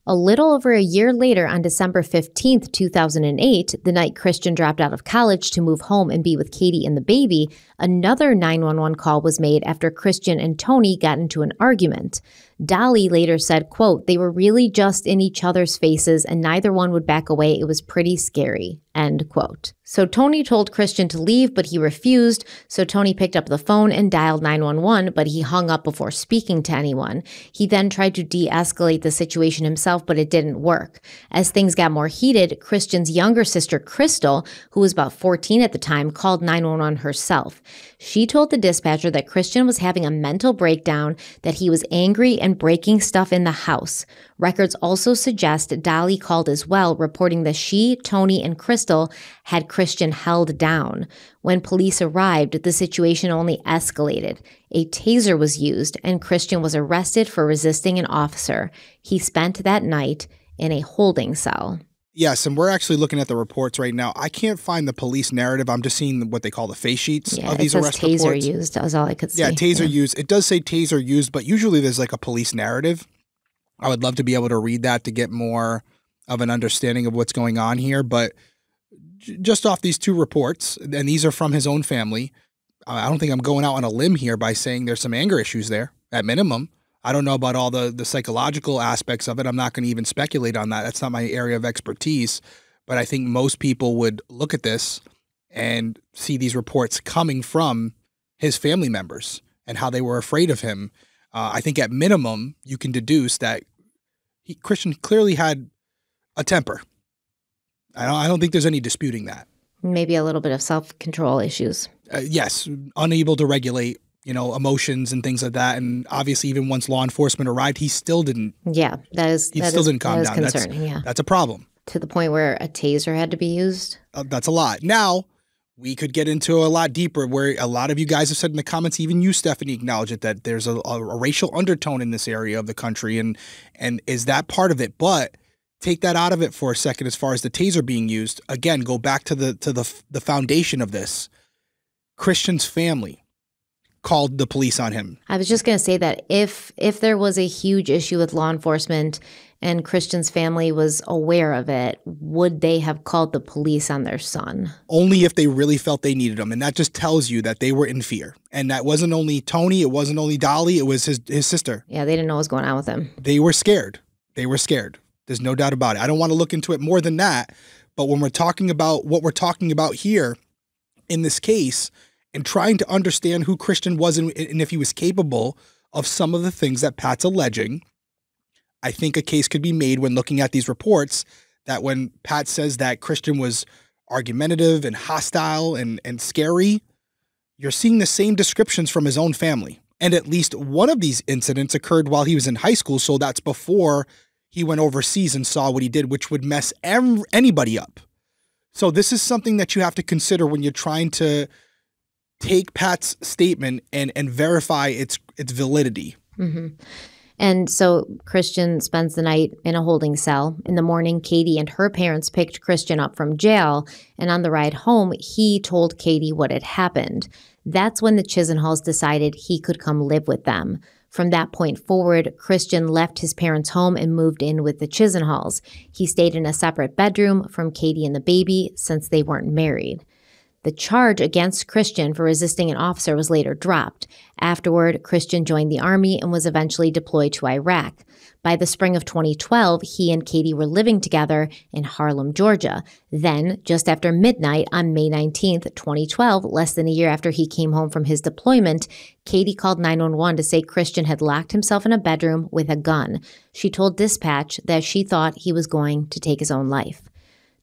A little over a year later, on December 15th, 2008, the night Christian dropped out of college to move home and be with Katie and the baby, another 911 call was made after Christian and Tony got into an argument. Dolly later said, quote, "They were really just in each other's faces and neither one would back away. It was pretty scary," end quote. So Tony told Christian to leave, but he refused. So Tony picked up the phone and dialed 911, but he hung up before speaking to anyone. He then tried to de-escalate the situation himself, but it didn't work. As things got more heated, Christian's younger sister, Crystal, who was about 14 at the time, called 911 herself. She told the dispatcher that Christian was having a mental breakdown, that he was angry and breaking stuff in the house. Records also suggest Dolly called as well, reporting that she, Tony, and Crystal had Christian held down. When police arrived, the situation only escalated. A taser was used, and Christian was arrested for resisting an officer. He spent that night in a holding cell. Yes, and we're actually looking at the reports right now. I can't find the police narrative. I'm just seeing what they call the face sheets of these arrest reports. Yeah, it says taser used. That was all I could see. Yeah, taser used. It does say taser used, but usually there's like a police narrative. I would love to be able to read that to get more of an understanding of what's going on here. But just off these two reports, and these are from his own family, I don't think I'm going out on a limb here by saying there's some anger issues there, at minimum. I don't know about all the psychological aspects of it. I'm not going to even speculate on that. That's not my area of expertise. But I think most people would look at this and see these reports coming from his family members and how they were afraid of him. I think at minimum, you can deduce that Christian clearly had a temper. I don't think there's any disputing that. Maybe a little bit of self-control issues. Yes, unable to regulate emotions and things like that. And obviously, even once law enforcement arrived, he still didn't. Yeah, he still didn't calm down. Concerning, that's a problem. To the point where a taser had to be used? That's a lot. Now, we could get into a lot deeper where a lot of you guys have said in the comments, even you, Stephanie, acknowledge it, that there's a racial undertone in this area of the country. And is that part of it? But take that out of it for a second as far as the taser being used. Again, go back to the foundation of this. Christian's family called the police on him. I was just going to say that if there was a huge issue with law enforcement and Christian's family was aware of it, would they have called the police on their son? Only if they really felt they needed him. And that just tells you that they were in fear. And that wasn't only Tony, it wasn't only Dolly, it was his sister. Yeah, they didn't know what was going on with him. They were scared. They were scared. There's no doubt about it. I don't want to look into it more than that. But when we're talking about what we're talking about here in this case, and trying to understand who Christian was and if he was capable of some of the things that Pat's alleging, I think a case could be made when looking at these reports that when Pat says that Christian was argumentative and hostile and scary, you're seeing the same descriptions from his own family. And at least one of these incidents occurred while he was in high school, so that's before he went overseas and saw what he did, which would mess anybody up. So this is something that you have to consider when you're trying to take Pat's statement and verify its validity. Mm-hmm. And so Christian spends the night in a holding cell. In the morning, Katie and her parents picked Christian up from jail. And on the ride home, he told Katie what had happened. That's when the Chisenhalls decided he could come live with them. From that point forward, Christian left his parents' home and moved in with the Chisenhalls. He stayed in a separate bedroom from Katie and the baby since they weren't married. The charge against Christian for resisting an officer was later dropped. Afterward, Christian joined the Army and was eventually deployed to Iraq. By the spring of 2012, he and Katie were living together in Harlem, Georgia. Then, just after midnight on May 19th, 2012, less than a year after he came home from his deployment, Katie called 911 to say Christian had locked himself in a bedroom with a gun. She told dispatch that she thought he was going to take his own life.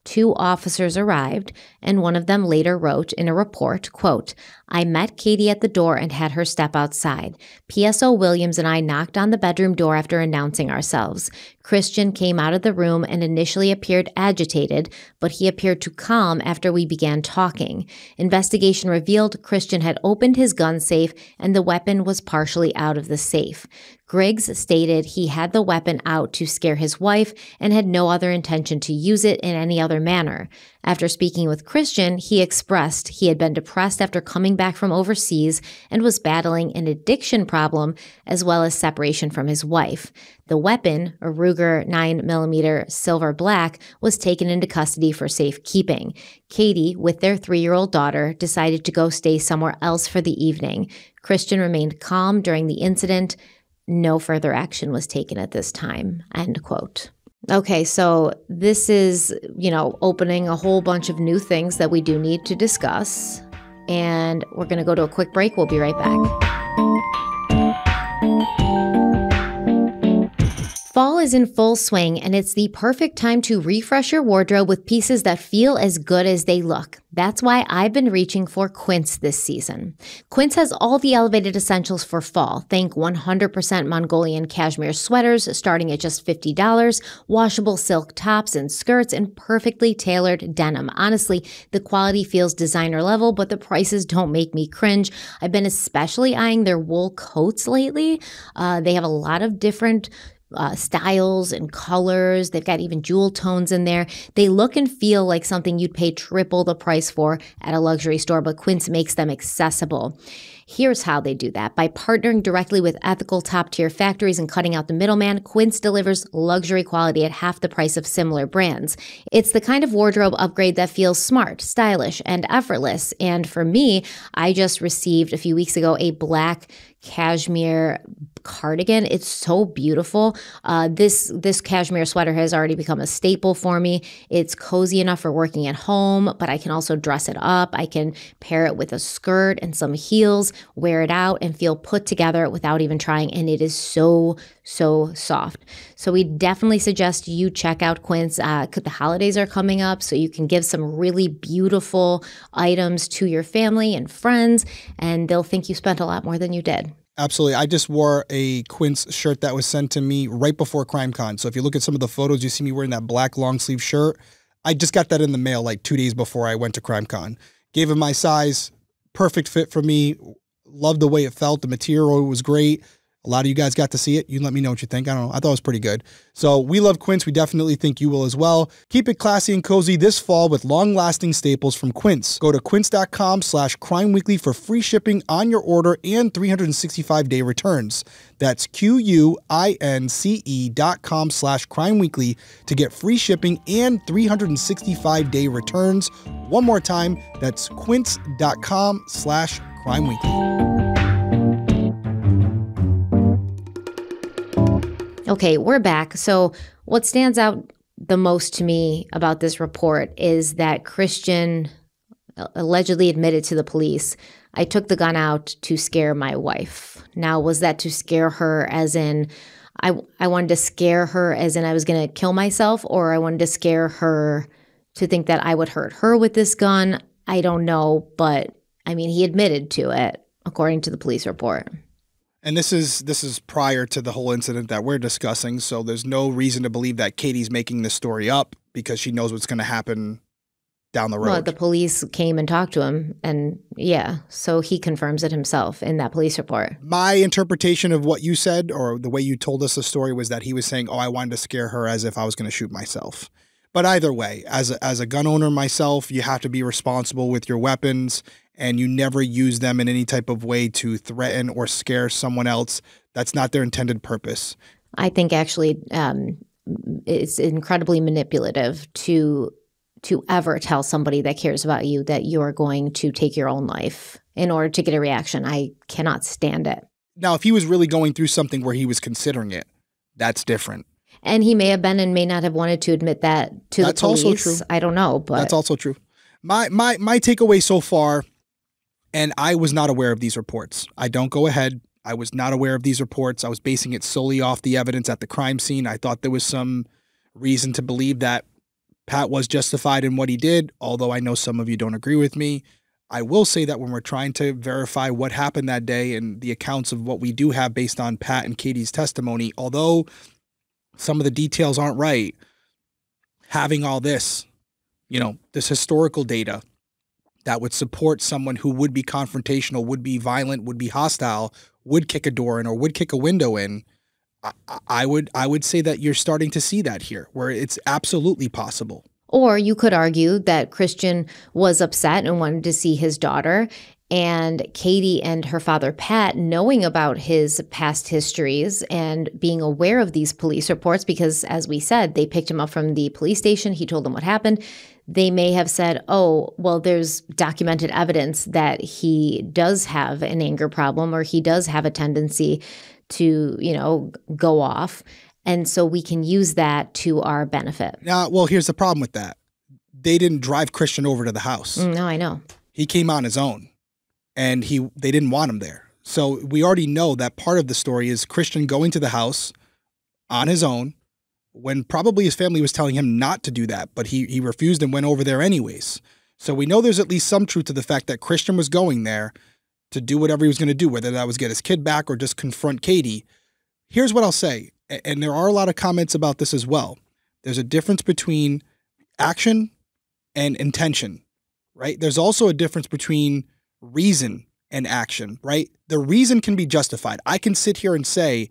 2 officers arrived, and one of them later wrote in a report, quote, "I met Katie at the door and had her step outside. PSO Williams and I knocked on the bedroom door after announcing ourselves. Christian came out of the room and initially appeared agitated, but he appeared to calm after we began talking. Investigation revealed Christian had opened his gun safe and the weapon was partially out of the safe. Griggs stated he had the weapon out to scare his wife and had no other intention to use it in any other manner. After speaking with Christian, he expressed he had been depressed after coming back from overseas and was battling an addiction problem as well as separation from his wife. The weapon, a Ruger 9mm silver black, was taken into custody for safekeeping. Katie, with their 3-year-old daughter, decided to go stay somewhere else for the evening. Christian remained calm during the incident. No further action was taken at this time." End quote. Okay, so this is, opening a whole bunch of new things that we do need to discuss. And we're going to go to a quick break. We'll be right back. Fall is in full swing, and it's the perfect time to refresh your wardrobe with pieces that feel as good as they look. That's why I've been reaching for Quince this season. Quince has all the elevated essentials for fall. Think 100% Mongolian cashmere sweaters starting at just $50, washable silk tops and skirts, and perfectly tailored denim. Honestly, the quality feels designer level, but the prices don't make me cringe. I've been especially eyeing their wool coats lately. They have a lot of different styles and colors. They've got even jewel tones in there. They look and feel like something you'd pay triple the price for at a luxury store, but Quince makes them accessible. Here's how they do that. By partnering directly with ethical top-tier factories and cutting out the middleman, Quince delivers luxury quality at half the price of similar brands. It's the kind of wardrobe upgrade that feels smart, stylish, and effortless. And for me, I just received a few weeks ago a black cashmere cardigan. It's so beautiful. This cashmere sweater has already become a staple for me. It's cozy enough for working at home, but I can also dress it up. I can pair it with a skirt and some heels, wear it out, and feel put together without even trying. And it is so soft. So we definitely suggest you check out Quince. The holidays are coming up, so you can give some really beautiful items to your family and friends, and they'll think you spent a lot more than you did. Absolutely. I just wore a Quince shirt that was sent to me right before CrimeCon. So if you look at some of the photos, you see me wearing that black long sleeve shirt. I just got that in the mail like 2 days before I went to CrimeCon. Gave it my size. Perfect fit for me. Loved the way it felt. The material was great. A lot of you guys got to see it. You can let me know what you think. I don't know. I thought it was pretty good. So we love Quince. We definitely think you will as well. Keep it classy and cozy this fall with long-lasting staples from Quince. Go to quince.com/crimeweekly for free shipping on your order and 365-day returns. That's QUINCE.com/crimeweekly to get free shipping and 365-day returns. One more time, that's quince.com/crimeweekly. Okay, we're back. So what stands out the most to me about this report is that Christian allegedly admitted to the police, "I took the gun out to scare my wife." Now, was that to scare her as in, I wanted to scare her as in I was going to kill myself, or I wanted to scare her to think that I would hurt her with this gun? I don't know, but I mean, he admitted to it, according to the police report. And this is prior to the whole incident that we're discussing, so there's no reason to believe that Katie's making this story up because she knows what's going to happen down the road. Well, the police came and talked to him, and so he confirms it himself in that police report. My interpretation of what you said, or the way you told us the story, was that he was saying, I wanted to scare her as if I was going to shoot myself. But either way, as a gun owner myself, you have to be responsible with your weapons, and you never use them in any type of way to threaten or scare someone else. That's not their intended purpose. I think actually it's incredibly manipulative to to ever tell somebody that cares about you that you are going to take your own life in order to get a reaction. I cannot stand it. Now, if he was really going through something where he was considering it, that's different. And he may have been and may not have wanted to admit that to the police. That's also true. I don't know, but that's also true. My takeaway so far, and I was not aware of these reports. I don't go ahead. I was not aware of these reports. I was basing it solely off the evidence at the crime scene. I thought there was some reason to believe that Pat was justified in what he did, although I know some of you don't agree with me. I will say that when we're trying to verify what happened that day and the accounts of what we do have based on Pat and Katie's testimony, although some of the details aren't right, having all this, this historical data that would support someone who would be confrontational, would be violent, would be hostile, would kick a door in or would kick a window in, I would say that you're starting to see that here, where it's absolutely possible. Or you could argue that Christian was upset and wanted to see his daughter, and Katie and her father, Pat, knowing about his past histories and being aware of these police reports, because as we said, they picked him up from the police station. He told them what happened. They may have said, oh, well, there's documented evidence that he does have an anger problem or he does have a tendency to, go off. And so we can use that to our benefit. Well, here's the problem with that. They didn't drive Christian over to the house. No, I know. He came on his own, and they didn't want him there. So we already know that part of the story is Christian going to the house on his own when probably his family was telling him not to do that, but he refused and went over there anyways. So we know there's at least some truth to the fact that Christian was going there to do whatever he was going to do, whether that was get his kid back or just confront Katie. Here's what I'll say, and there are a lot of comments about this as well. There's a difference between action and intention, right? There's also a difference between reason and action, right? The reason can be justified. I can sit here and say,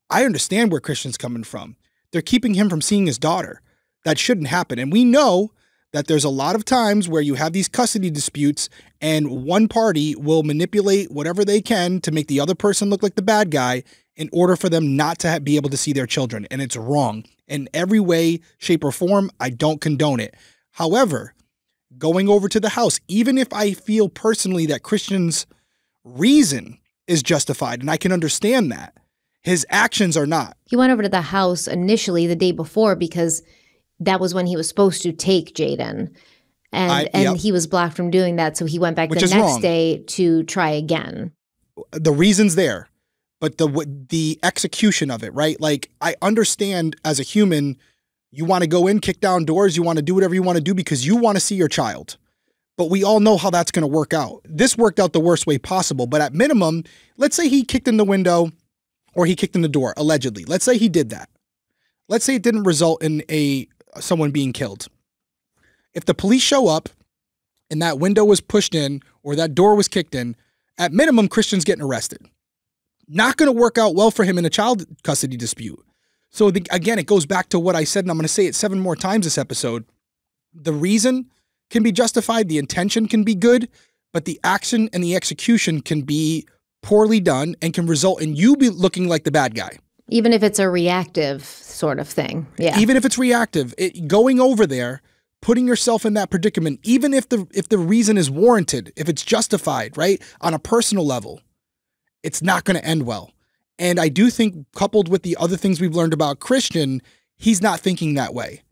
I understand where Christian's coming from. They're keeping him from seeing his daughter. That shouldn't happen. And we know that there's a lot of times where you have these custody disputes and one party will manipulate whatever they can to make the other person look like the bad guy in order for them not to be able to see their children. And it's wrong. In every way, shape, or form, I don't condone it. However, going over to the house, even if I feel personally that Christian's reason is justified, and I can understand that, his actions are not. He went over to the house initially the day before because that was when he was supposed to take Jaden. And he was blocked from doing that, so he went back the next day to try again. The reason's there, but the execution of it, right? Like, I understand as a human, you want to go in, kick down doors, you want to do whatever you want to do because you want to see your child. But we all know how that's going to work out. This worked out the worst way possible, but at minimum, let's say he kicked in the window or he kicked in the door, allegedly. Let's say he did that. Let's say it didn't result in someone being killed. If the police show up and that window was pushed in or that door was kicked in, at minimum, Christian's getting arrested. Not going to work out well for him in a child custody dispute. So again, it goes back to what I said, and I'm going to say it 7 more times this episode. The reason can be justified, the intention can be good, but the action and the execution can be poorly done and can result in you be looking like the bad guy. Even if it's a reactive sort of thing. Yeah. Even if it's reactive, going over there, putting yourself in that predicament, even if the reason is warranted, if it's justified, right, on a personal level, it's not going to end well. And I do think, coupled with the other things we've learned about Christian, he's not thinking that way.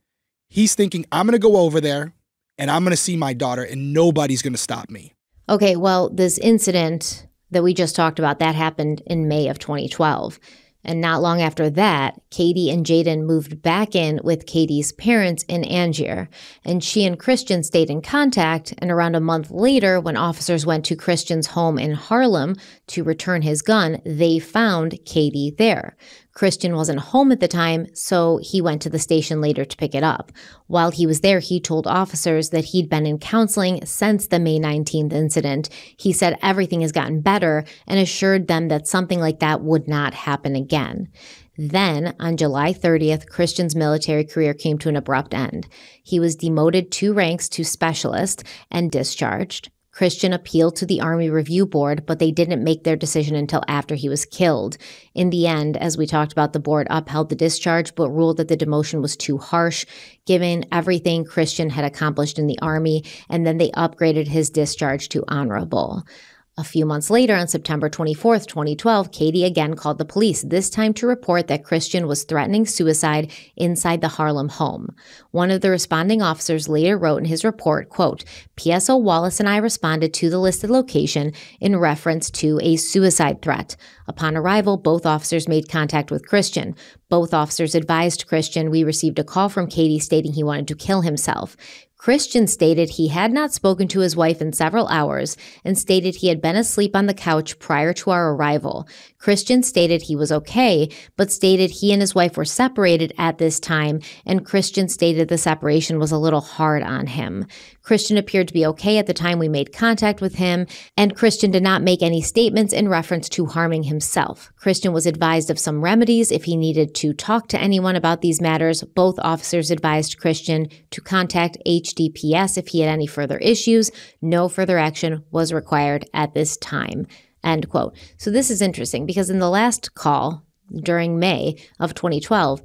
He's thinking, I'm going to go over there and I'm going to see my daughter and nobody's going to stop me. Okay, well, this incident that we just talked about, that happened in May of 2012. And not long after that, Katie and Jaden moved back in with Katie's parents in Angier. And she and Christian stayed in contact. And around a month later, when officers went to Christian's home in Harlem to return his gun, they found Katie there. Christian wasn't home at the time, so he went to the station later to pick it up. While he was there, he told officers that he'd been in counseling since the May 19th incident. He said everything has gotten better and assured them that something like that would not happen again. Then, on July 30th, Christian's military career came to an abrupt end. He was demoted 2 ranks to specialist and discharged. Christian appealed to the Army Review Board, but they didn't make their decision until after he was killed. In the end, as we talked about, the board upheld the discharge, but ruled that the demotion was too harsh, given everything Christian had accomplished in the Army, and then they upgraded his discharge to honorable. A few months later, on September 24th, 2012, Katie again called the police, this time to report that Christian was threatening suicide inside the Harlem home. One of the responding officers later wrote in his report, quote, "PSO Wallace and I responded to the listed location in reference to a suicide threat. Upon arrival, both officers made contact with Christian. Both officers advised Christian we received a call from Katie stating he wanted to kill himself. Christian stated he had not spoken to his wife in several hours and stated he had been asleep on the couch prior to our arrival. Christian stated he was okay, but stated he and his wife were separated at this time, and Christian stated the separation was a little hard on him. Christian appeared to be okay at the time we made contact with him, and Christian did not make any statements in reference to harming himself. Christian was advised of some remedies if he needed to talk to anyone about these matters. Both officers advised Christian to contact HDPS if he had any further issues. No further action was required at this time." End quote. So this is interesting because in the last call during May of 2012,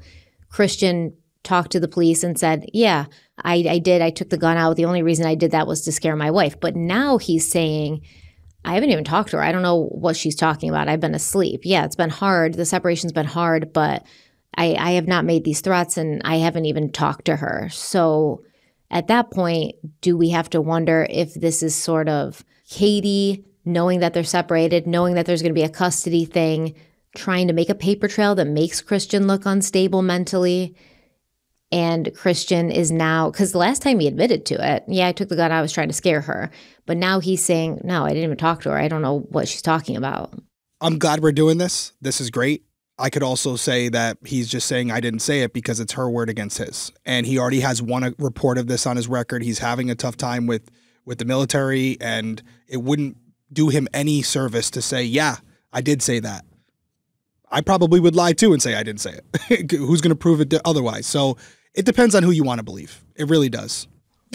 Christian talked to the police and said, yeah, I did. I took the gun out. The only reason I did that was to scare my wife. But now he's saying, I haven't even talked to her. I don't know what she's talking about. I've been asleep. Yeah, it's been hard. The separation's been hard, but I have not made these threats and I haven't even talked to her. So at that point, do we have to wonder if this is sort of Katie knowing that they're separated, knowing that there's going to be a custody thing, trying to make a paper trail that makes Christian look unstable mentally? And Christian is now, because the last time he admitted to it, yeah, I took the gun, I was trying to scare her. But now he's saying, no, I didn't even talk to her. I don't know what she's talking about. I'm glad we're doing this. This is great. I could also say that he's just saying I didn't say it because it's her word against his. And he already has one report of this on his record. He's having a tough time with the military, and it wouldn't do him any service to say, yeah, I did say that. I probably would lie too and say I didn't say it. Who's going to prove it otherwise? So it depends on who you want to believe. It really does.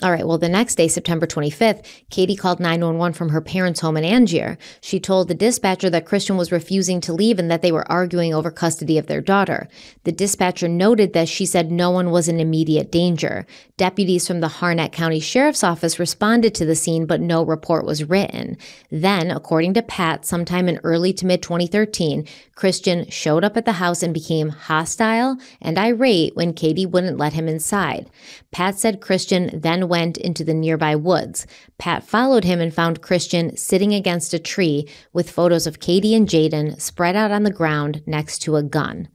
All right. Well, the next day, September 25th, Katie called 911 from her parents' home in Angier. She told the dispatcher that Christian was refusing to leave and that they were arguing over custody of their daughter. The dispatcher noted that she said no one was in immediate danger. Deputies from the Harnett County Sheriff's Office responded to the scene, but no report was written. Then, according to Pat, sometime in early to mid-2013, Christian showed up at the house and became hostile and irate when Katie wouldn't let him inside. Pat said Christian then went into the nearby woods. Pat followed him and found Christian sitting against a tree with photos of Katie and Jaden spread out on the ground next to a gun.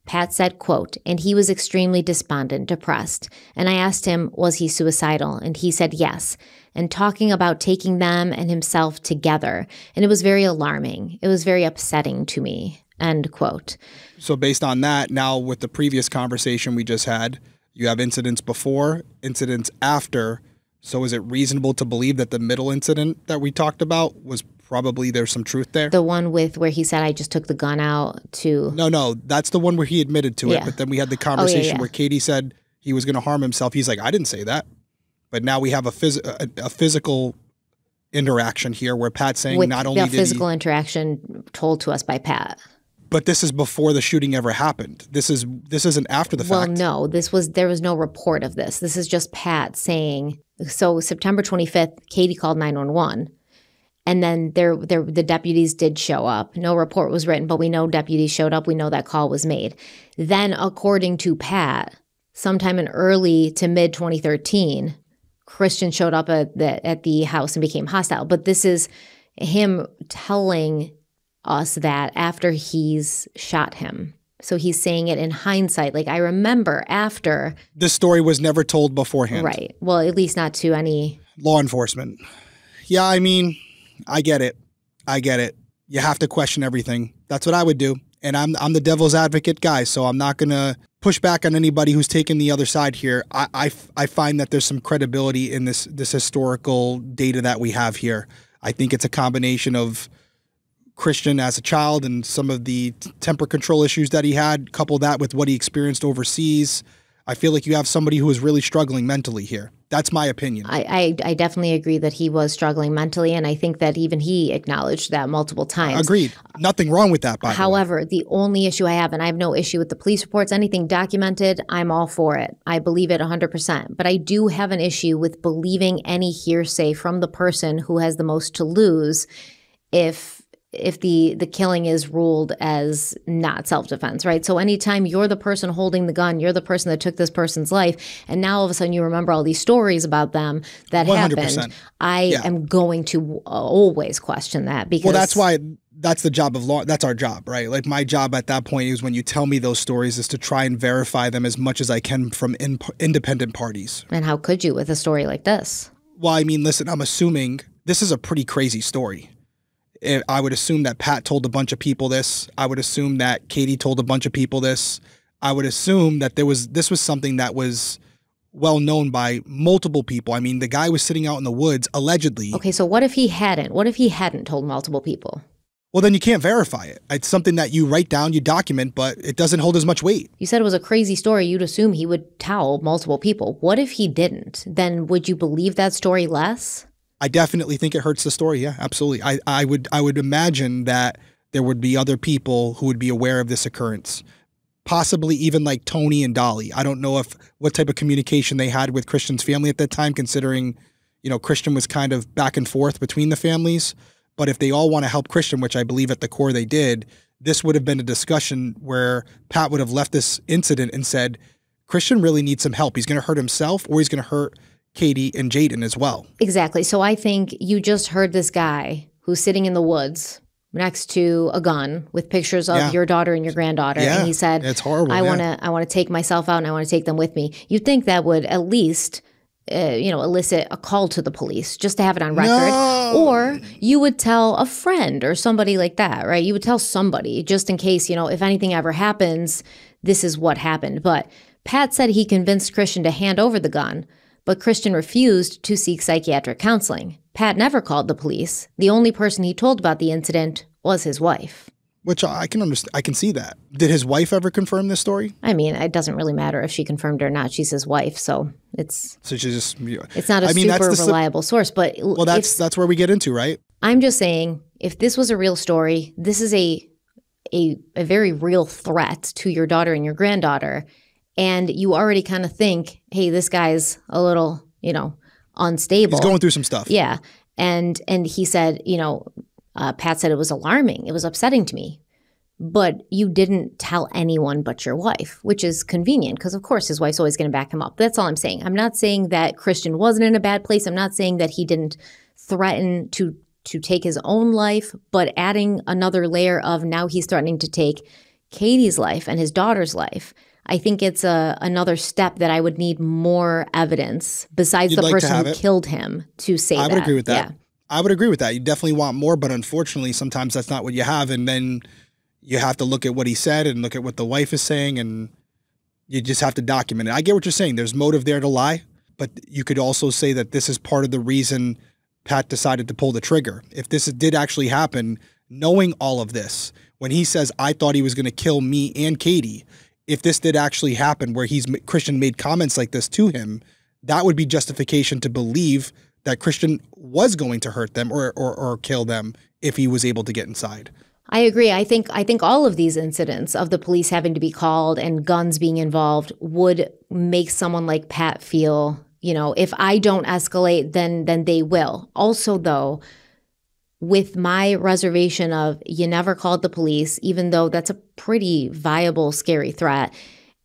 Pat said, quote, "And he was extremely despondent, depressed. And I asked him, was he suicidal? And he said yes. And talking about taking them and himself together. And it was very alarming. It was very upsetting to me." End quote. So based on that, now with the previous conversation we just had, you have incidents before, incidents after. So is it reasonable to believe that the middle incident that we talked about was probably there's some truth there? The one with where he said, I just took the gun out to... No, that's the one where he admitted to it. But then we had the conversation where Katie said he was going to harm himself. He's like, I didn't say that. But now we have a physical interaction here where Pat's saying with not only the physical interaction told to us by Pat. But this is before the shooting ever happened. This isn't after the fact. Well, no, there was no report of this. This is just Pat saying, so September 25th, Katie called 911. And then the deputies did show up. No report was written, but we know deputies showed up. We know that call was made. Then, according to Pat, sometime in early to mid-2013, Christian showed up at the house and became hostile. But this is him telling us that after he's shot him. So he's saying it in hindsight. Like, I remember after. This story was never told beforehand. Right. Well, at least not to any law enforcement. Yeah, I mean, I get it. You have to question everything. That's what I would do. And I'm the devil's advocate guy, so I'm not going to push back on anybody who's taken the other side here. I find that there's some credibility in this historical data that we have here. I think it's a combination of Christian as a child and some of the temper control issues that he had, couple that with what he experienced overseas. I feel like you have somebody who is really struggling mentally here. That's my opinion. I definitely agree that he was struggling mentally, and I think that even he acknowledged that multiple times. Agreed. Nothing wrong with that, by the way. However, the only issue I have, and I have no issue with the police reports, anything documented, I'm all for it. I believe it 100%. But I do have an issue with believing any hearsay from the person who has the most to lose if the killing is ruled as not self-defense, right? So anytime you're the person holding the gun, you're the person that took this person's life, and now all of a sudden you remember all these stories about them that 100%. Happened, I am going to always question that because... Well, that's why that's the job of law. That's our job, right? Like my job at that point is when you tell me those stories is to try and verify them as much as I can from independent parties. And how could you with a story like this? Well, I mean, listen, I'm assuming this is a pretty crazy story. I would assume that Pat told a bunch of people this. I would assume that Katie told a bunch of people this. I would assume that this was something that was well known by multiple people. I mean, the guy was sitting out in the woods, allegedly. Okay, so what if he hadn't? What if he hadn't told multiple people? Well, then you can't verify it. It's something that you write down, you document, but it doesn't hold as much weight. You said it was a crazy story. You'd assume he would tell multiple people. What if he didn't? Then would you believe that story less? I definitely think it hurts the story. Yeah, absolutely. I would imagine that there would be other people who would be aware of this occurrence, possibly even like Tony and Dolly. I don't know what type of communication they had with Christian's family at that time, considering, Christian was kind of back and forth between the families. But if they all want to help Christian, which I believe at the core they did, this would have been a discussion where Pat would have left this incident and said, Christian really needs some help. He's going to hurt himself or he's going to hurt Katie and Jaden as well. Exactly. So I think you just heard this guy who's sitting in the woods next to a gun with pictures of your daughter and your granddaughter. Yeah, and he said, it's horrible. I want to take myself out and I want to take them with me. You'd think that would at least, elicit a call to the police just to have it on record. No. Or you would tell a friend or somebody like that, right? You would tell somebody just in case, if anything ever happens, this is what happened. But Pat said he convinced Christian to hand over the gun, but Christian refused to seek psychiatric counseling. Pat never called the police. The only person he told about the incident was his wife. Which I can understand. I can see that. Did his wife ever confirm this story? I mean, it doesn't really matter if she confirmed it or not. She's his wife, so it's not a super reliable source. But that's where we get into, right? I'm just saying, if this was a real story, this is a very real threat to your daughter and your granddaughter. And you already kind of think, hey, this guy's a little, unstable. He's going through some stuff. Yeah. And he said, Pat said it was alarming. It was upsetting to me. But you didn't tell anyone but your wife, which is convenient because, of course, his wife's always going to back him up. That's all I'm saying. I'm not saying that Christian wasn't in a bad place. I'm not saying that he didn't threaten to take his own life, but adding another layer of now he's threatening to take Katie's life and his daughter's life. I think it's another step that I would need more evidence besides the person who killed him to say that. I would agree with that. Yeah. I would agree with that. You definitely want more, but unfortunately, sometimes that's not what you have. And then you have to look at what he said and look at what the wife is saying, and you just have to document it. I get what you're saying. There's motive there to lie, but you could also say that this is part of the reason Pat decided to pull the trigger. If this did actually happen, knowing all of this, when he says, I thought he was going to kill me and Katie, if this did actually happen where Christian made comments like this to him, that would be justification to believe that Christian was going to hurt them or kill them if he was able to get inside. I agree. I think all of these incidents of the police having to be called and guns being involved would make someone like Pat feel, if I don't escalate, then they will. Also, though, with my reservation of you never called the police, even though that's a pretty viable, scary threat.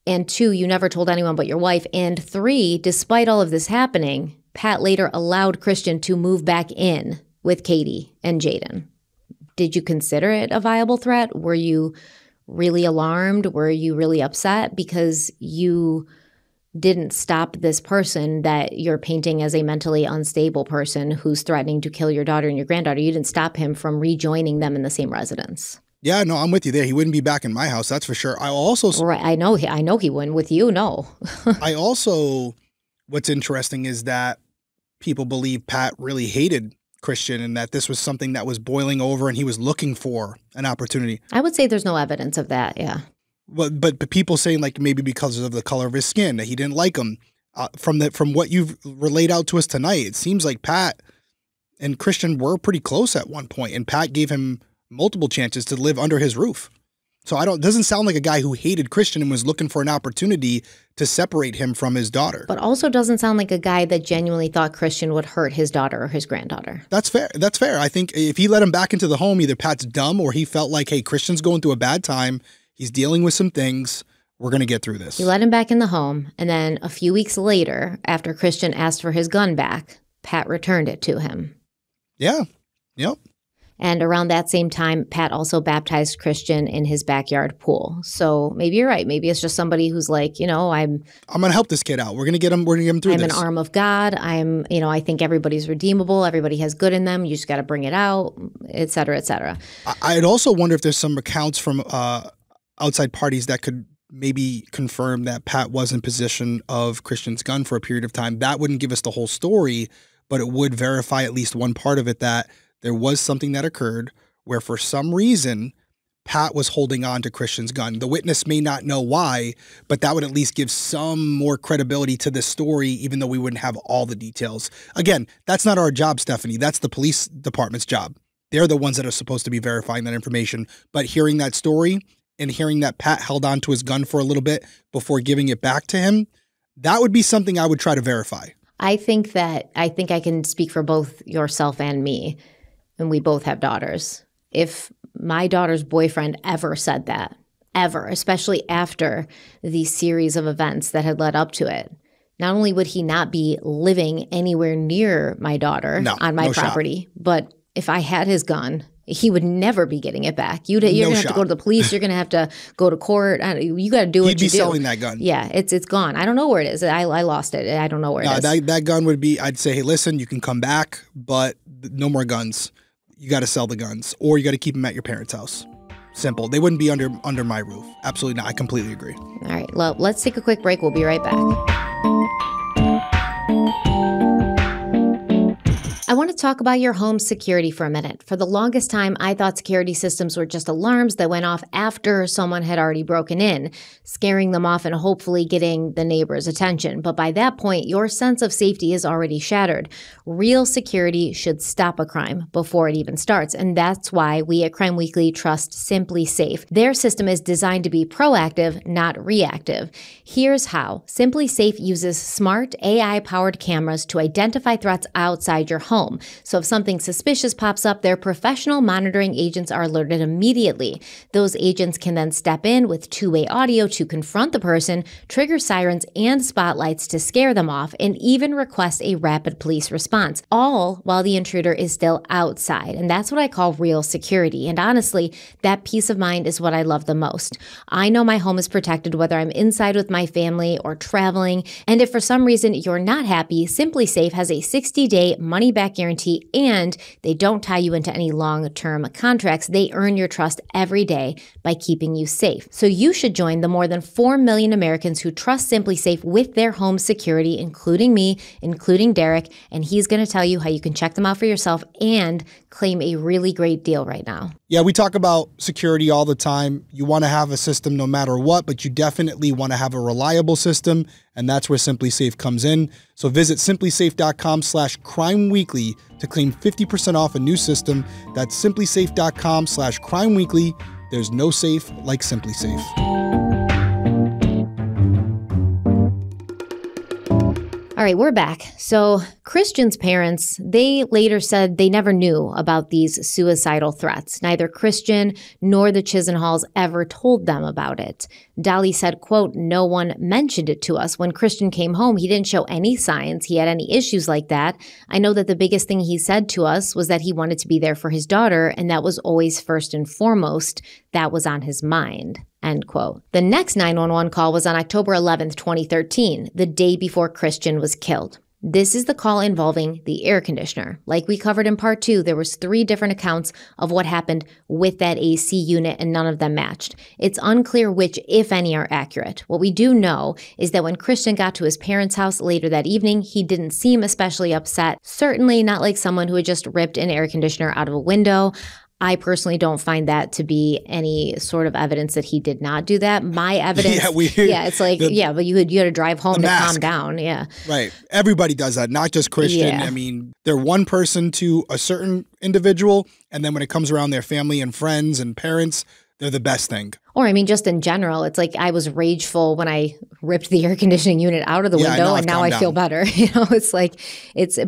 And 2, you never told anyone but your wife. And 3, despite all of this happening, Pat later allowed Christian to move back in with Katie and Jaden. Did you consider it a viable threat? Were you really alarmed? Were you really upset because you didn't stop this person that you're painting as a mentally unstable person who's threatening to kill your daughter and your granddaughter? You didn't stop him from rejoining them in the same residence. Yeah, no, I'm with you there. He wouldn't be back in my house, that's for sure. Right, I know he wouldn't. With you, no. What's interesting is that people believe Pat really hated Christian and that this was something that was boiling over and he was looking for an opportunity. I would say there's no evidence of that, yeah. But people saying like maybe because of the color of his skin, that he didn't like him. From what you've relayed out to us tonight, it seems like Pat and Christian were pretty close at one point, and Pat gave him multiple chances to live under his roof. So it doesn't sound like a guy who hated Christian and was looking for an opportunity to separate him from his daughter. But also doesn't sound like a guy that genuinely thought Christian would hurt his daughter or his granddaughter. That's fair. That's fair. I think if he let him back into the home, either Pat's dumb or he felt like, hey, Christian's going through a bad time. He's dealing with some things. We're going to get through this. He let him back in the home. And then a few weeks later, after Christian asked for his gun back, Pat returned it to him. Yeah. Yep. And around that same time, Pat also baptized Christian in his backyard pool. So maybe you're right. Maybe it's just somebody who's like, I'm going to help this kid out. We're going to get him through this. I'm an arm of God. I think everybody's redeemable. Everybody has good in them. You just got to bring it out, et cetera, et cetera. I'd also wonder if there's some accounts from outside parties that could maybe confirm that Pat was in possession of Christian's gun for a period of time. That wouldn't give us the whole story, but it would verify at least one part of it, that there was something that occurred where for some reason Pat was holding on to Christian's gun. The witness may not know why, but that would at least give some more credibility to this story, even though we wouldn't have all the details. Again, that's not our job, Stephanie. That's the police department's job. They're the ones that are supposed to be verifying that information. But hearing that story and hearing that Pat held on to his gun for a little bit before giving it back to him, that would be something I would try to verify. I think I can speak for both yourself and me. And we both have daughters. If my daughter's boyfriend ever said that, ever, especially after the series of events that had led up to it, not only would he not be living anywhere near my daughter on my property, but if I had his gun, he would never be getting it back. You're going to have to go to the police. You're going to have to go to court. You got to do what you do. He'd be selling that gun. Yeah, it's gone. I don't know where it is. I lost it. I don't know where it is. That gun would be, I'd say, hey, listen, you can come back, but no more guns. You got to sell the guns, or you got to keep them at your parents' house. Simple. They wouldn't be under my roof. Absolutely not. I completely agree. All right. Well, let's take a quick break. We'll be right back. I want to talk about your home security for a minute. For the longest time, I thought security systems were just alarms that went off after someone had already broken in, scaring them off and hopefully getting the neighbor's attention. But by that point, your sense of safety is already shattered. Real security should stop a crime before it even starts. And that's why we at Crime Weekly trust Simply Safe. Their system is designed to be proactive, not reactive. Here's how. Simply Safe uses smart AI-powered cameras to identify threats outside your home. So if something suspicious pops up, their professional monitoring agents are alerted immediately. Those agents can then step in with two-way audio to confront the person, trigger sirens and spotlights to scare them off, and even request a rapid police response, all while the intruder is still outside. And that's what I call real security. And honestly, that peace of mind is what I love the most. I know my home is protected whether I'm inside with my family or traveling. And if for some reason you're not happy, Simply Safe has a 60-day money-back guarantee, and they don't tie you into any long-term contracts. They earn your trust every day by keeping you safe. So you should join the more than 4 million Americans who trust Simply Safe with their home security, including me, including Derek, and he's going to tell you how you can check them out for yourself and claim a really great deal right now. Yeah, we talk about security all the time. You want to have a system no matter what, but you definitely want to have a reliable system, and that's where Simply Safe comes in. So visit simplysafe.com/crimeweekly to claim 50% off a new system. That's simplysafe.com/crimeweekly. There's no safe like Simply Safe. All right, we're back. So Christian's parents, they later said they never knew about these suicidal threats. Neither Christian nor the Chisenhalls ever told them about it. Dolly said, quote, "No one mentioned it to us. When Christian came home, he didn't show any signs he had any issues like that. I know that the biggest thing he said to us was that he wanted to be there for his daughter, and that was always first and foremost. That was on his mind." End quote. The next 911 call was on October 11th, 2013, the day before Christian was killed. This is the call involving the air conditioner. Like we covered in part 2, there was 3 different accounts of what happened with that AC unit, and none of them matched. It's unclear which, if any, are accurate. What we do know is that when Christian got to his parents' house later that evening, he didn't seem especially upset. Certainly not like someone who had just ripped an air conditioner out of a window. I personally don't find that to be any sort of evidence that he did not do that. My evidence, it's like, but you had to drive home to calm down. Yeah. Right. Everybody does that, not just Christian. Yeah. I mean, they're one person to a certain individual, and then when it comes around their family and friends and parents, they're the best thing. Or, I mean, just in general, it's like I was rageful when I ripped the air conditioning unit out of the window, and now I feel better. It's like,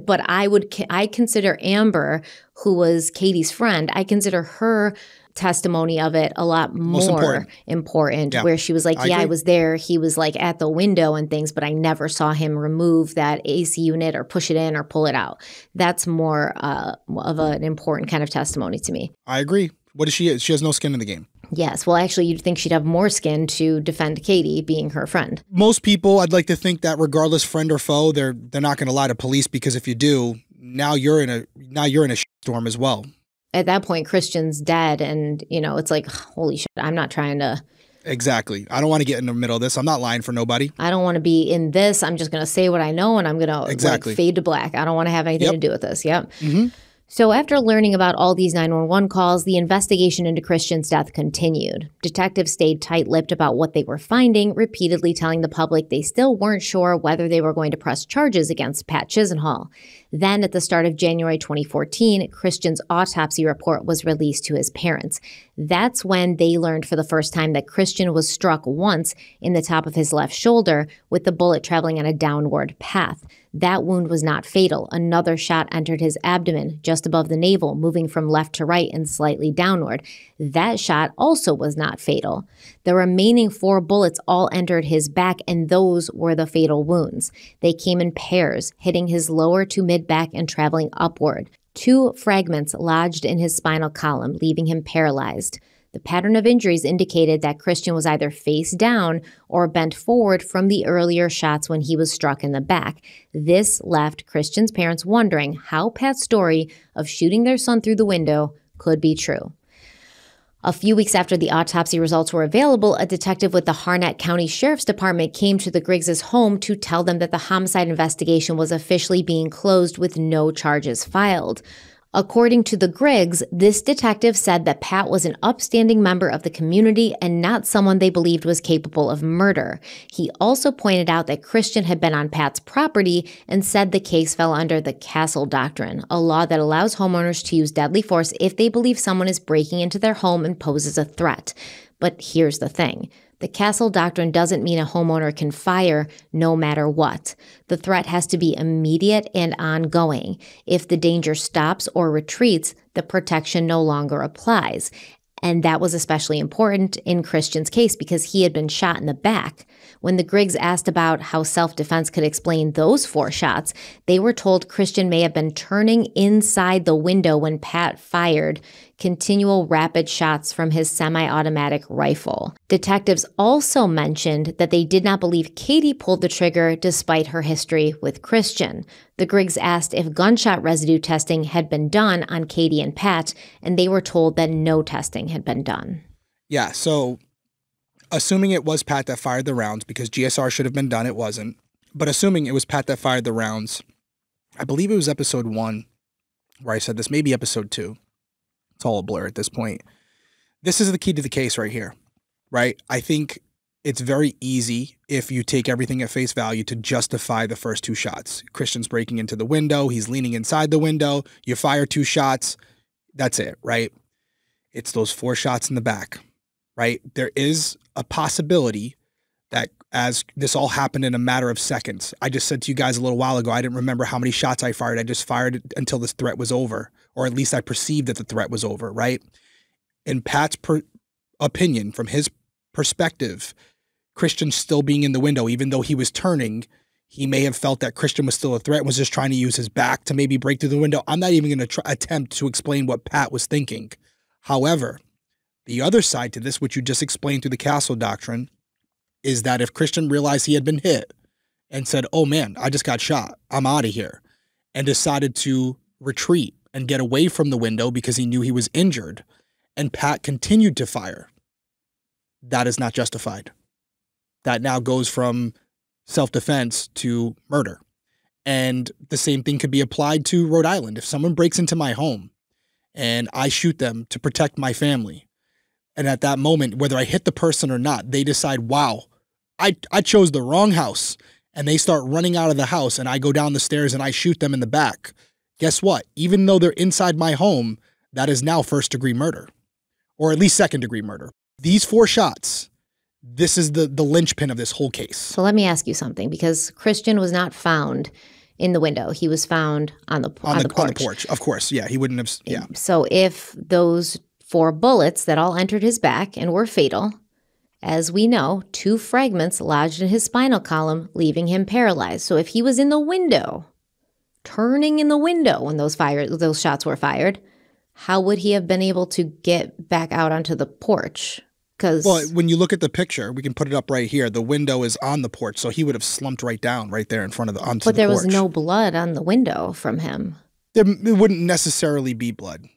but I consider Amber, who was Katie's friend, I consider her testimony of it a lot more important where she was like, I was there. He was like at the window and things, but I never saw him remove that AC unit or push it in or pull it out. That's more of an important kind of testimony to me. I agree. What is she? She has no skin in the game. Yes. Well, actually, you'd think she'd have more skin to defend Katie being her friend. Most people, I'd like to think that regardless friend or foe, they're not going to lie to police, because if you do, now you're in a storm as well. At that point, Christian's dead, and it's like, holy shit, I'm not trying to. Exactly. I don't want to get in the middle of this. I'm not lying for nobody. I don't want to be in this. I'm just going to say what I know, and I'm going to fade to black. I don't want to have anything to do with this. Yep. Mm-hmm. So after learning about all these 911 calls, the investigation into Christian's death continued. Detectives stayed tight-lipped about what they were finding, repeatedly telling the public they still weren't sure whether they were going to press charges against Pat Chisenhall. Then, at the start of January 2014, Christian's autopsy report was released to his parents. That's when they learned for the first time that Christian was struck once in the top of his left shoulder, with the bullet traveling on a downward path. That wound was not fatal. Another shot entered his abdomen, just above the navel, moving from left to right and slightly downward. That shot also was not fatal. The remaining 4 bullets all entered his back, and those were the fatal wounds. They came in pairs, hitting his lower to mid-back and traveling upward. 2 fragments lodged in his spinal column, leaving him paralyzed. The pattern of injuries indicated that Christian was either face down or bent forward from the earlier shots when he was struck in the back. This left Christian's parents wondering how Pat's story of shooting their son through the window could be true. A few weeks after the autopsy results were available, a detective with the Harnett County Sheriff's Department came to the Griggs' home to tell them that the homicide investigation was officially being closed with no charges filed. According to the Griggs, this detective said that Pat was an upstanding member of the community and not someone they believed was capable of murder. He also pointed out that Christian had been on Pat's property and said the case fell under the Castle Doctrine, a law that allows homeowners to use deadly force if they believe someone is breaking into their home and poses a threat. But here's the thing. The Castle Doctrine doesn't mean a homeowner can fire no matter what. The threat has to be immediate and ongoing. If the danger stops or retreats, the protection no longer applies. And that was especially important in Christian's case because he had been shot in the back. When the Griggs asked about how self-defense could explain those 4 shots, they were told Christian may have been turning inside the window when Pat fired continual rapid shots from his semi-automatic rifle. Detectives also mentioned that they did not believe Katie pulled the trigger despite her history with Christian. The Griggs asked if gunshot residue testing had been done on Katie and Pat, and they were told that no testing had been done. Yeah, so assuming it was Pat that fired the rounds, because GSR should have been done, it wasn't. But assuming it was Pat that fired the rounds, I believe it was episode 1 where I said this, maybe episode 2. It's all a blur at this point. This is the key to the case right here, right? I think it's very easy if you take everything at face value to justify the first 2 shots. Christian's breaking into the window. He's leaning inside the window. You fire 2 shots. That's it, right? It's those 4 shots in the back, right? There is a possibility that as this all happened in a matter of seconds, I just said to you guys a little while ago, I didn't remember how many shots I fired. I just fired until this threat was over, or at least I perceived that the threat was over, right? In Pat's opinion, from his perspective, Christian still being in the window, even though he was turning, he may have felt that Christian was still a threat and was just trying to use his back to maybe break through the window. I'm not even going to attempt to explain what Pat was thinking. However, the other side to this, which you just explained through the Castle Doctrine, is that if Christian realized he had been hit and said, oh man, I just got shot, I'm out of here, and decided to retreat and get away from the window because he knew he was injured, and Pat continued to fire, that is not justified. That now goes from self-defense to murder. And the same thing could be applied to Rhode Island. If someone breaks into my home and I shoot them to protect my family. And at that moment, whether I hit the person or not, they decide, wow, I chose the wrong house. And they start running out of the house, and I go down the stairs and I shoot them in the back. Guess what? Even though they're inside my home, that is now first-degree murder, or at least second-degry murder. These 4 shots, this is the linchpin of this whole case. So let me ask you something, because Christian was not found in the window. He was found on the porch. On the porch, of course. Yeah, he wouldn't have, yeah. So if those 4 bullets that all entered his back and were fatal, as we know, 2 fragments lodged in his spinal column, leaving him paralyzed. So if he was in the window, turning in the window when those shots were fired, how would he have been able to get back out onto the porch? Well, when you look at the picture, we can put it up right here. The window is on the porch, so he would have slumped right down right there in front of onto the porch. But there was no blood on the window from him. It wouldn't necessarily be blood.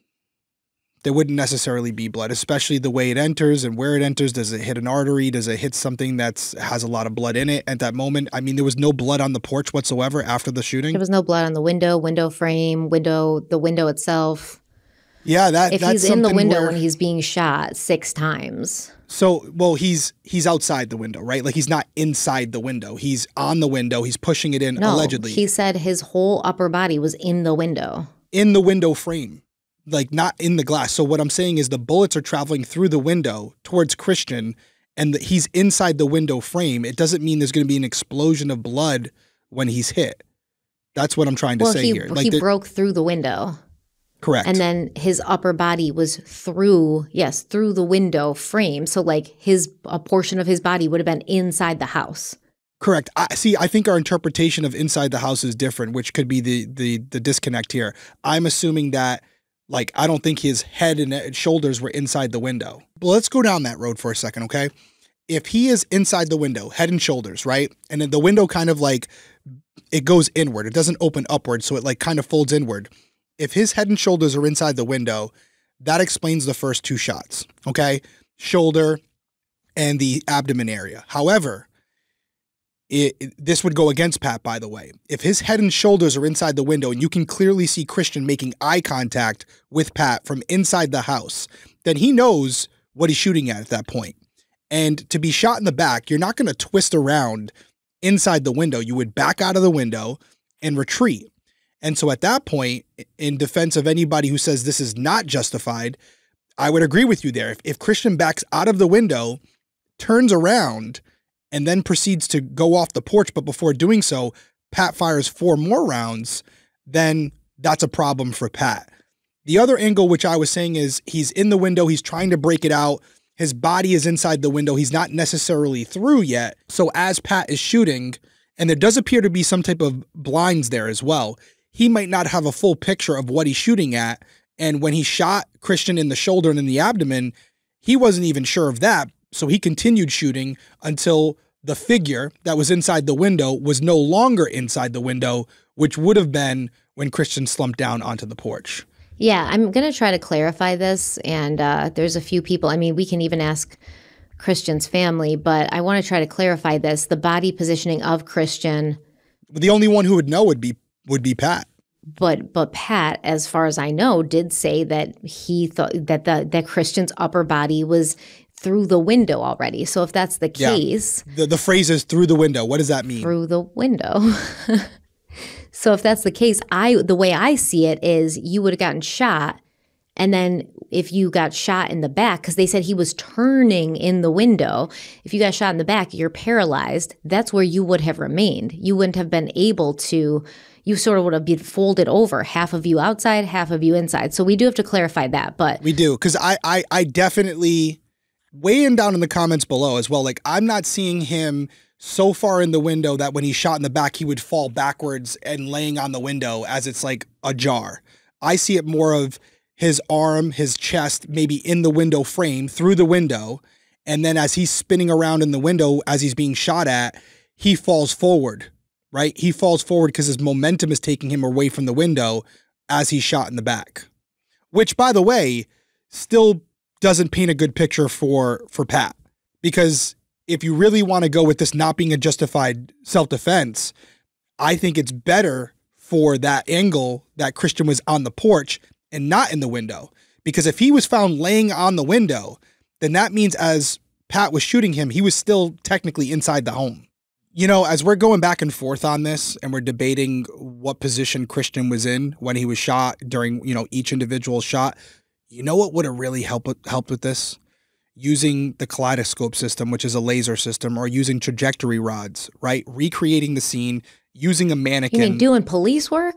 There wouldn't necessarily be blood, especially the way it enters and where it enters. Does it hit an artery? Does it hit something that has a lot of blood in it at that moment? I mean, there was no blood on the porch whatsoever after the shooting. There was no blood on the window frame, the window itself. Yeah, if he's in the window when he's being shot 6 times. So, well, he's outside the window, right? Like, he's not inside the window. He's on the window. He's pushing it in, allegedly. He said his whole upper body was in the window. In the window frame. Like, not in the glass. So what I'm saying is the bullets are traveling through the window towards Christian, and he's inside the window frame. It doesn't mean there's going to be an explosion of blood when he's hit. That's what I'm trying to say here. Like, he broke through the window. Correct. And then his upper body was through the window frame. So, like, a portion of his body would have been inside the house. Correct. I think our interpretation of inside the house is different, which could be the disconnect here. I'm assuming that, like, I don't think his head and shoulders were inside the window. But let's go down that road for a second, okay? If he is inside the window, head and shoulders, right? And then the window kind of like, it goes inward. It doesn't open upward, so it like kind of folds inward. If his head and shoulders are inside the window, that explains the first 2 shots, okay? Shoulder and the abdomen area. However, this would go against Pat, by the way. If his head and shoulders are inside the window and you can clearly see Christian making eye contact with Pat from inside the house, then he knows what he's shooting at that point. And to be shot in the back, you're not going to twist around inside the window. You would back out of the window and retreat. And so at that point, in defense of anybody who says this is not justified, I would agree with you there. If Christian backs out of the window, turns around, and then proceeds to go off the porch, but before doing so, Pat fires 4 more rounds, then that's a problem for Pat. The other angle, which I was saying, is he's in the window, he's trying to break it out, his body is inside the window, he's not necessarily through yet. So as Pat is shooting, and there does appear to be some type of blinds there as well, he might not have a full picture of what he's shooting at. And when he shot Christian in the shoulder and in the abdomen, he wasn't even sure of that. So he continued shooting until the figure that was inside the window was no longer inside the window, which would have been when Christian slumped down onto the porch. Yeah, I'm going to try to clarify this. And there's a few people, I mean, we can even ask Christian's family, but I want to try to clarify this. The body positioning of Christian. The only one who would know would be Pat. But Pat, as far as I know, did say that he thought that Christian's upper body was through the window already. So if that's the case, the phrase is through the window. What does that mean? Through the window. So if that's the case, the way I see it is you would have gotten shot, and then if you got shot in the back, because they said he was turning in the window, if you got shot in the back, you're paralyzed. That's where you would have remained. You wouldn't have been able to. You sort of would have been folded over, half of you outside, half of you inside. So we do have to clarify that. But we do, because I definitely, weighing down in the comments below as well, like, I'm not seeing him so far in the window that when he's shot in the back, he would fall backwards and laying on the window as it's like ajar. I see it more of his arm, his chest, maybe in the window frame, through the window. And then as he's spinning around in the window, as he's being shot at, he falls forward, right? He falls forward because his momentum is taking him away from the window as he's shot in the back. Which, by the way, still doesn't paint a good picture for Pat. Because if you really want to go with this not being a justified self-defense, I think it's better for that angle that Christian was on the porch and not in the window. Because if he was found laying on the window, then that means as Pat was shooting him, he was still technically inside the home. You know, as we're going back and forth on this and we're debating what position Christian was in when he was shot during, you know, each individual shot, you know what would have really helped with this? Using the kaleidoscope system, which is a laser system, or using trajectory rods, right? Recreating the scene, using a mannequin. You mean doing police work?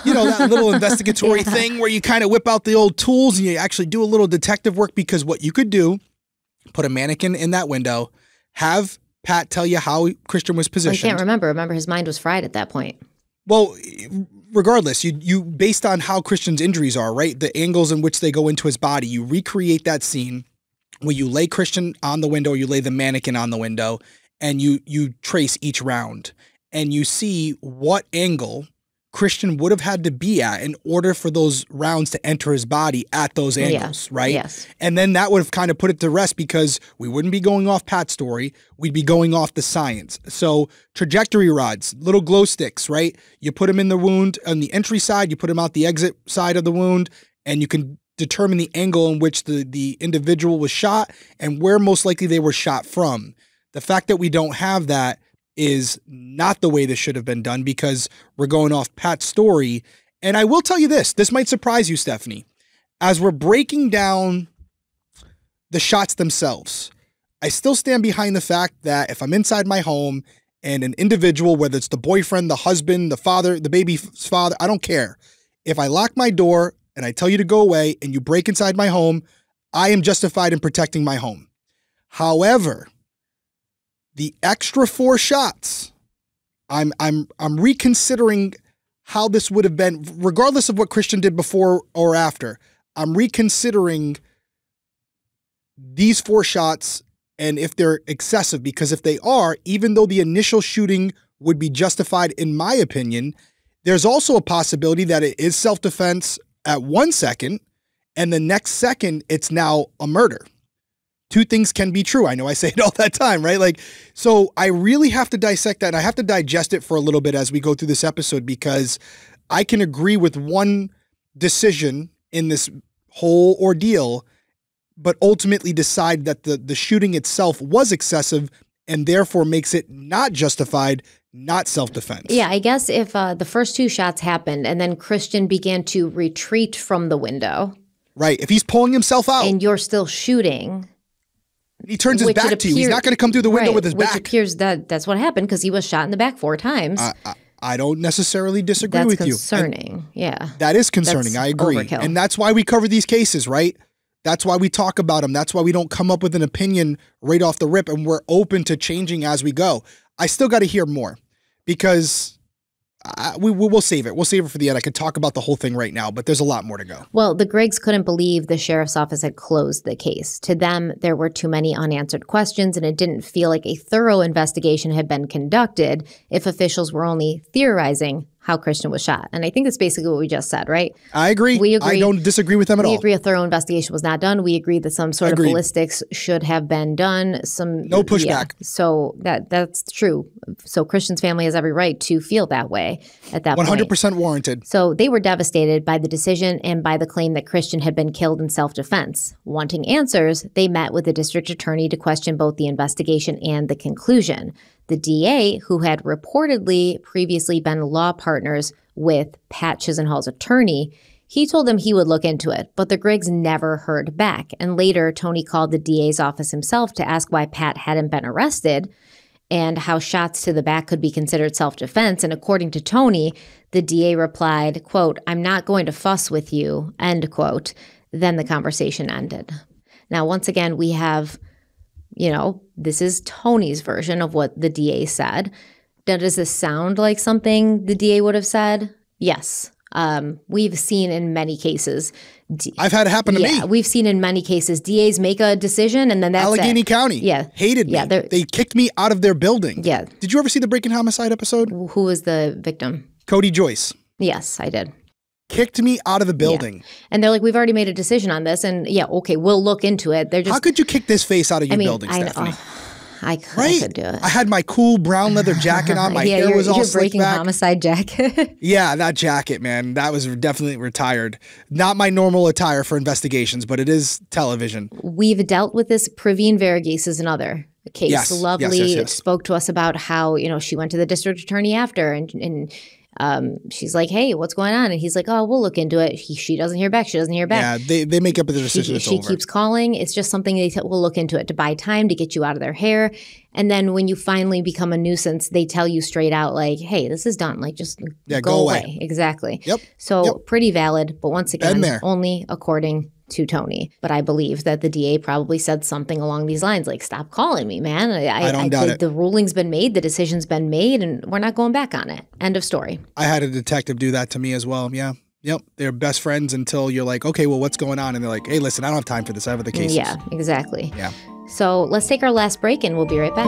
You know, that little investigatory thing where you kind of whip out the old tools and you actually do a little detective work, because what you could do, put a mannequin in that window, have Pat tell you how Christian was positioned. Well, I can't remember. Remember, his mind was fried at that point. Well, regardless, you based on how Christian's injuries are, right? The angles in which they go into his body, you recreate that scene where you lay Christian on the window, you lay the mannequin on the window, and you trace each round. And you see what angle Christian would have had to be at in order for those rounds to enter his body at those angles, right? Yes. And then that would have kind of put it to rest, because we wouldn't be going off Pat's story. We'd be going off the science. So trajectory rods, little glow sticks, right? You put them in the wound on the entry side, you put them out the exit side of the wound, and you can determine the angle in which the individual was shot and where most likely they were shot from. The fact that we don't have that is not the way this should have been done, because we're going off Pat's story. And I will tell you this might surprise you, Stephanie. As we're breaking down the shots themselves, I still stand behind the fact that if I'm inside my home and an individual, whether it's the boyfriend, the husband, the father, the baby's father, I don't care. If I lock my door and I tell you to go away and you break inside my home, I am justified in protecting my home. However, the extra 4 shots, I'm reconsidering how this would have been, regardless of what Christian did before or after. I'm reconsidering these 4 shots and if they're excessive, because if they are, even though the initial shooting would be justified in my opinion, there's also a possibility that it is self-defense at 1 second, and the next second, it's now a murder. 2 things can be true. I know I say it all that time, right? Like, so I really have to dissect that, and I have to digest it for a little bit as we go through this episode, because I can agree with one decision in this whole ordeal, but ultimately decide that the shooting itself was excessive and therefore makes it not justified, not self-defense. Yeah, I guess if the first 2 shots happened and then Christian began to retreat from the window. Right. If he's pulling himself out. And you're still shooting. He turns his back to you. He's not going to come through the window with his back. Which appears that's what happened, because he was shot in the back 4 times. I don't necessarily disagree with you. That's concerning. Yeah. That is concerning. I agree. Overkill. And that's why we cover these cases, right? That's why we talk about them. That's why we don't come up with an opinion right off the rip, and we're open to changing as we go. I still got to hear more, because we'll save it. We'll save it for the end. I could talk about the whole thing right now, but there's a lot more to go. Well, the Griggs couldn't believe the sheriff's office had closed the case. To them, there were too many unanswered questions, and it didn't feel like a thorough investigation had been conducted if officials were only theorizing how Christian was shot. And I think that's basically what we just said, right? I agree. We agree. I don't disagree with them at all. We agree a thorough investigation was not done. We agree that some sort of ballistics should have been done. No pushback. Yeah, so that's true. So Christian's family has every right to feel that way at that 100% point. 100% warranted. So they were devastated by the decision and by the claim that Christian had been killed in self-defense. Wanting answers, they met with the district attorney to question both the investigation and the conclusion. The DA, who had reportedly previously been law partners with Pat Chisenhall's attorney, he told them he would look into it, but the Griggs never heard back. And later, Tony called the DA's office himself to ask why Pat hadn't been arrested and how shots to the back could be considered self-defense. And according to Tony, the DA replied, quote, "I'm not going to fuss with you," end quote. Then the conversation ended. Now, once again, we have, this is Tony's version of what the DA said. Now, does this sound like something the DA would have said? Yes. We've seen in many cases. I've had it happen to me. Yeah, we've seen in many cases DAs make a decision and then that's Allegheny it. County. Yeah. Hated me. Yeah, they kicked me out of their building. Yeah. Did you ever see the Breaking Homicide episode? Who was the victim? Cody Joyce. Yes, I did. Kicked me out of the building. Yeah. And they're like, we've already made a decision on this. And yeah, okay, we'll look into it. They're just. How could you kick this face out of your building, Stephanie? I could do it. I had my cool brown leather jacket on. My hair was all slicked breaking back. homicide jacket. Yeah, that jacket, man. That was definitely retired. Not my normal attire for investigations, but it is television. We've dealt with this. Praveen Varghese is another case. Yes, Lovely spoke to us about how, she went to the district attorney after and she's like, hey, what's going on? And he's like, oh, we'll look into it. She doesn't hear back. She doesn't hear back. Yeah, they make up their decision. She keeps calling. It's just something we'll look into it to buy time to get you out of their hair. And then when you finally become a nuisance, they tell you straight out like, hey, this is done. Like, just go away. Exactly. Yep. So pretty valid. But once again, only according to Tony. But I believe that the DA probably said something along these lines, like, stop calling me, man. I don't doubt it. The ruling's been made, the decision's been made, and we're not going back on it. End of story. I had a detective do that to me as well. Yeah. Yep. They're best friends until you're like, okay, well, what's going on? And they're like, hey, listen, I don't have time for this. I have other cases. Yeah, exactly. Yeah. So let's take our last break and we'll be right back.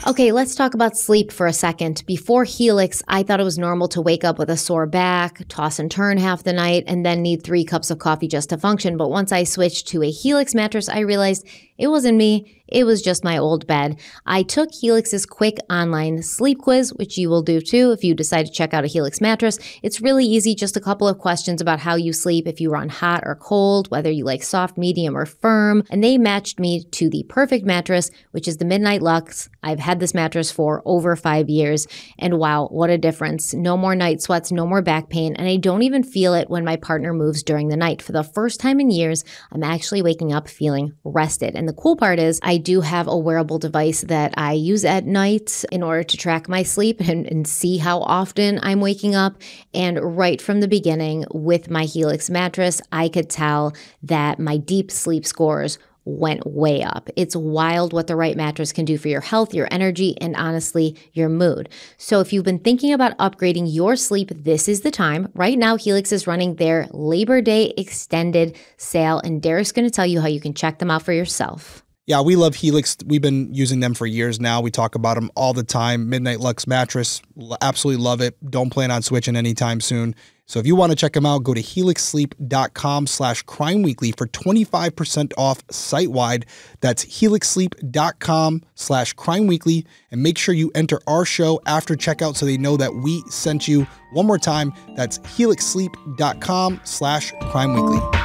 Okay, let's talk about sleep for a second. Before Helix, I thought it was normal to wake up with a sore back, toss and turn half the night, and then need 3 cups of coffee just to function. But once I switched to a Helix mattress, I realized it wasn't me. It was just my old bed. I took Helix's quick online sleep quiz, which you will do too if you decide to check out a Helix mattress. It's really easy, just a couple of questions about how you sleep, if you run hot or cold, whether you like soft, medium, or firm. And they matched me to the perfect mattress, which is the Midnight Lux. I've had this mattress for over 5 years. And wow, what a difference. No more night sweats, no more back pain. And I don't even feel it when my partner moves during the night. For the first time in years, I'm actually waking up feeling rested. And the cool part is I do have a wearable device that I use at night in order to track my sleep and see how often I'm waking up. And right from the beginning with my Helix mattress, I could tell that my deep sleep scores went way up. It's wild what the right mattress can do for your health, your energy, and honestly, your mood. So if you've been thinking about upgrading your sleep, this is the time. Right now, Helix is running their Labor Day extended sale, and Derek's going to tell you how you can check them out for yourself. Yeah, we love Helix. We've been using them for years now. We talk about them all the time. Midnight Lux mattress, absolutely love it. Don't plan on switching anytime soon. So if you want to check them out, go to helixsleep.com/crimeweekly for 25% off site-wide. That's helixsleep.com/crimeweekly. And make sure you enter our show after checkout so they know that we sent you. One more time, that's helixsleep.com/crimeweekly.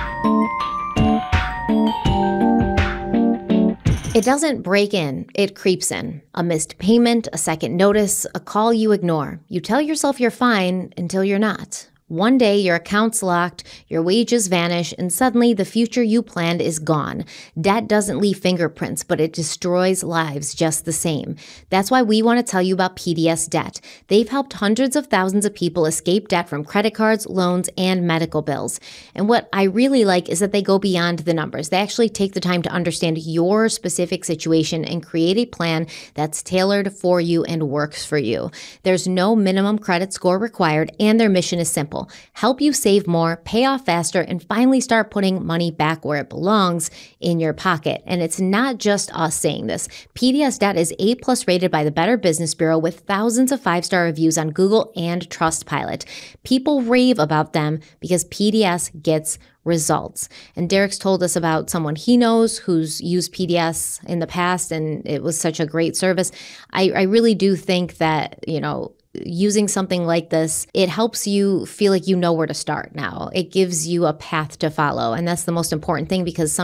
It doesn't break in, it creeps in. A missed payment, a second notice, a call you ignore. You tell yourself you're fine until you're not. One day, your account's locked, your wages vanish, and suddenly the future you planned is gone. Debt doesn't leave fingerprints, but it destroys lives just the same. That's why we want to tell you about PDS Debt. They've helped hundreds of thousands of people escape debt from credit cards, loans, and medical bills. And what I really like is that they go beyond the numbers. They actually take the time to understand your specific situation and create a plan that's tailored for you and works for you. There's no minimum credit score required, and their mission is simple. Help you save more, pay off faster, and finally start putting money back where it belongs, in your pocket. And it's not just us saying this. PDS Debt is A+ rated by the Better Business Bureau with thousands of 5-star reviews on Google and Trustpilot. People rave about them because PDS gets results. And Derek's told us about someone he knows who's used PDS in the past, and it was such a great service. I really do think that, using something like this, it helps you feel like you know where to start now. It gives you a path to follow. And that's the most important thing, because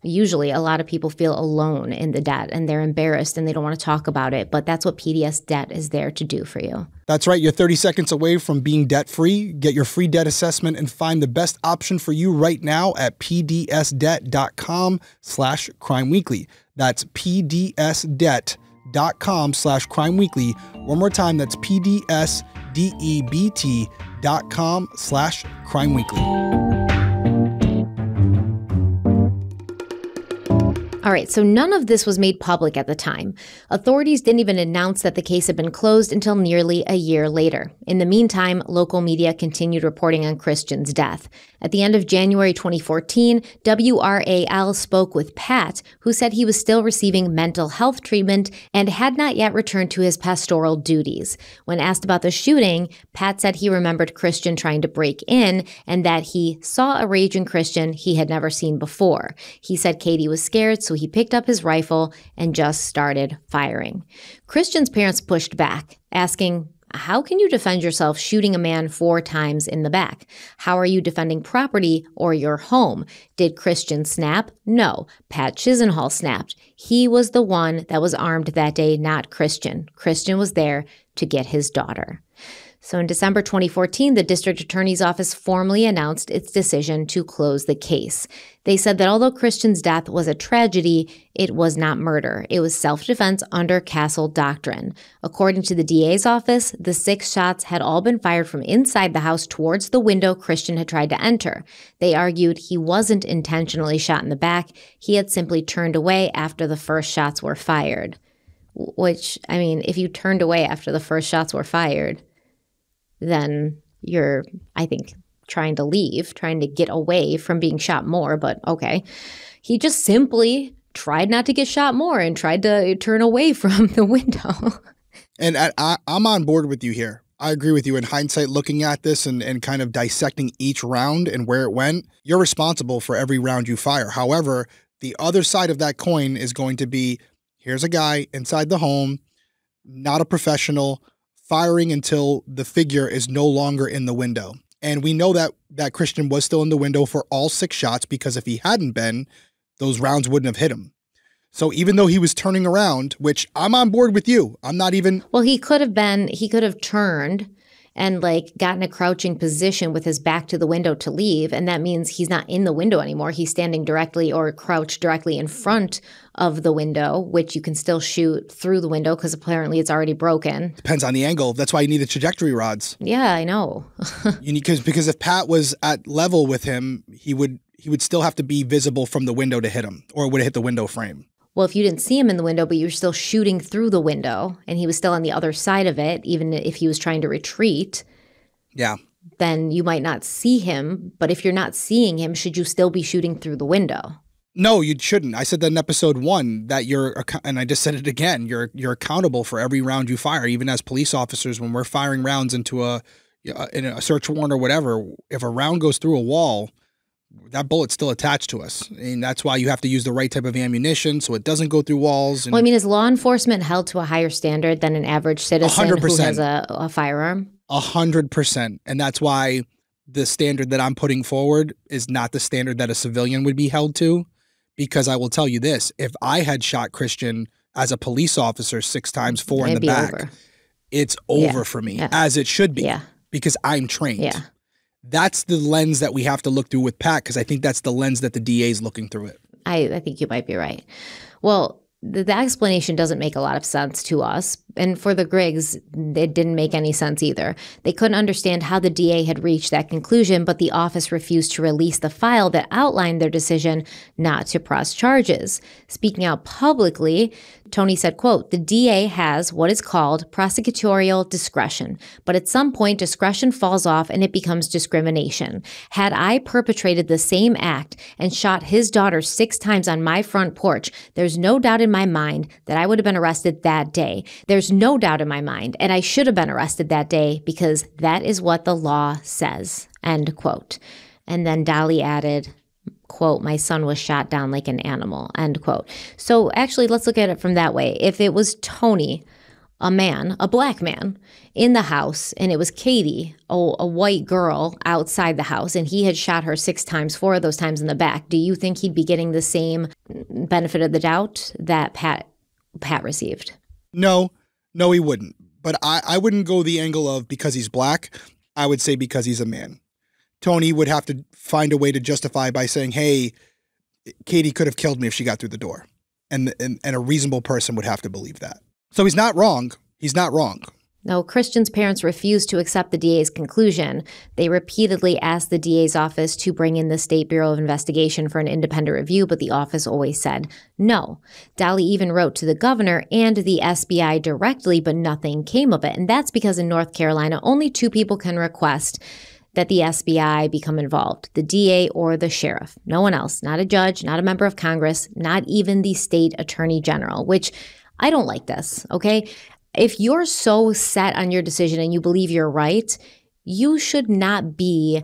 usually a lot of people feel alone in the debt and they're embarrassed and they don't want to talk about it. But that's what PDS Debt is there to do for you. That's right. You're 30 seconds away from being debt-free. Get your free debt assessment and find the best option for you right now at pdsdebt.com/crimeweekly. That's pdsdebt.com/crimeweekly. One more time, that's pdsdebt.com/crimeweekly. All right, so none of this was made public at the time. Authorities didn't even announce that the case had been closed until nearly a year later. In the meantime, local media continued reporting on Christian's death. At the end of January 2014, WRAL spoke with Pat, who said he was still receiving mental health treatment and had not yet returned to his pastoral duties. When asked about the shooting, Pat said he remembered Christian trying to break in and that he saw a raging Christian he had never seen before. He said Katie was scared, so he picked up his rifle and just started firing. Christian's parents pushed back, asking, "How can you defend yourself shooting a man 4 times in the back? How are you defending property or your home? Did Christian snap? No, Pat Chisenhall snapped. He was the one that was armed that day, not Christian. Christian was there to get his daughter." So in December 2014, the district attorney's office formally announced its decision to close the case. They said that although Christian's death was a tragedy, it was not murder. It was self-defense under Castle Doctrine. According to the DA's office, the 6 shots had all been fired from inside the house towards the window Christian had tried to enter. They argued he wasn't intentionally shot in the back. He had simply turned away after the first shots were fired. Which, I mean, if you turned away after the first shots were fired, then you're, I think, trying to leave, trying to get away from being shot more, but okay. He just simply tried not to get shot more and tried to turn away from the window. And I'm on board with you here. I agree with you. In hindsight, looking at this and kind of dissecting each round and where it went, you're responsible for every round you fire. However, the other side of that coin is going to be, here's a guy inside the home, not a professional, firing until the figure is no longer in the window. And we know that Christian was still in the window for all 6 shots, because if he hadn't been, those rounds wouldn't have hit him. So even though he was turning around, which I'm on board with you, I'm not even... Well, he could have turned and like gotten a crouching position with his back to the window to leave. And that means he's not in the window anymore. He's standing directly or crouched directly in front of the window, which you can still shoot through the window because apparently it's already broken. Depends on the angle. That's why you need the trajectory rods. Yeah, I know. You need, because if Pat was at level with him, he would still have to be visible from the window to hit him, or it would have hit the window frame. Well, if you didn't see him in the window, but you were still shooting through the window and he was still on the other side of it, even if he was trying to retreat, yeah, then you might not see him. But if you're not seeing him, should you still be shooting through the window? No, you shouldn't. I said that in episode 1, that and I just said it again, you're accountable for every round you fire. Even as police officers, when we're firing rounds into in a search warrant or whatever, if a round goes through a wall, that bullet's still attached to us. And that's why you have to use the right type of ammunition so it doesn't go through walls. Well, I mean, is law enforcement held to a higher standard than an average citizen 100%. who has a firearm? 100%. And that's why the standard that I'm putting forward is not the standard that a civilian would be held to. Because I will tell you this, if I had shot Christian as a police officer 6 times, 4 in the back, over. It's over for me, as it should be, because I'm trained. Yeah. That's the lens that we have to look through with Pat, because I think that's the lens that the DA is looking through it. I think you might be right. Well, the explanation doesn't make a lot of sense to us. And for the Griggs, it didn't make any sense either. They couldn't understand how the DA had reached that conclusion, but the office refused to release the file that outlined their decision not to press charges. Speaking out publicly, Tony said, quote, "The DA has what is called prosecutorial discretion, but at some point discretion falls off and it becomes discrimination. Had I perpetrated the same act and shot his daughter 6 times on my front porch, there's no doubt in my mind that I would have been arrested that day. There's no doubt in my mind, and I should have been arrested that day because that is what the law says," end quote. And then Dolly added, quote, "My son was shot down like an animal," end quote. So actually, let's look at it from that way. If it was Tony, a man, a black man, in the house, and it was Katie, a white girl, outside the house, and he had shot her 6 times, 4 of those times in the back, do you think he'd be getting the same benefit of the doubt that Pat received? No, he wouldn't. But I wouldn't go the angle of because he's black. I would say because he's a man. Tony would have to find a way to justify by saying, hey, Katie could have killed me if she got through the door. And a reasonable person would have to believe that. So he's not wrong. He's not wrong. No, Christian's parents refused to accept the DA's conclusion. They repeatedly asked the DA's office to bring in the State Bureau of Investigation for an independent review, but the office always said no. Dolly even wrote to the governor and the SBI directly, but nothing came of it. And that's because in North Carolina, only 2 people can request that the SBI become involved, the DA or the sheriff. No one else, not a judge, not a member of Congress, not even the state attorney general, which I don't like this, okay? If you're so set on your decision and you believe you're right, you should not be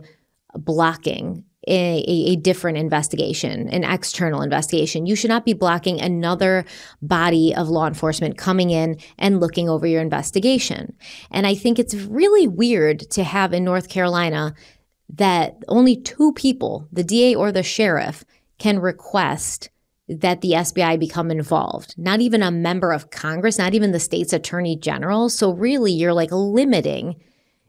blocking a different investigation, an external investigation. You should not be blocking another body of law enforcement coming in and looking over your investigation. And I think it's really weird to have in North Carolina that only 2 people, the DA or the sheriff, can request that the SBI become involved. Not even a member of Congress, not even the state's attorney general. So really, you're like limiting,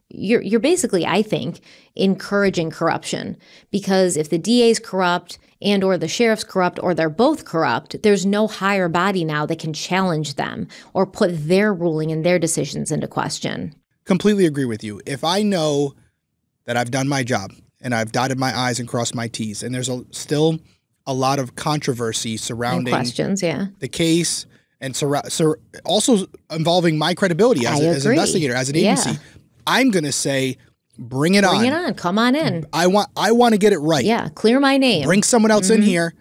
you're basically, I think, encouraging corruption. Because if the DA's corrupt and or the sheriff's corrupt or they're both corrupt, there's no higher body now that can challenge them or put their ruling and their decisions into question. Completely agree with you. If I know that I've done my job and I've dotted my I's and crossed my T's, and there's still a lot of controversy surrounding questions, the case and also involving my credibility as an investigator, as an agency. I'm going to say, bring it on. Bring it on. Come on in. I want to get it right. Yeah. Clear my name. Bring someone else in here.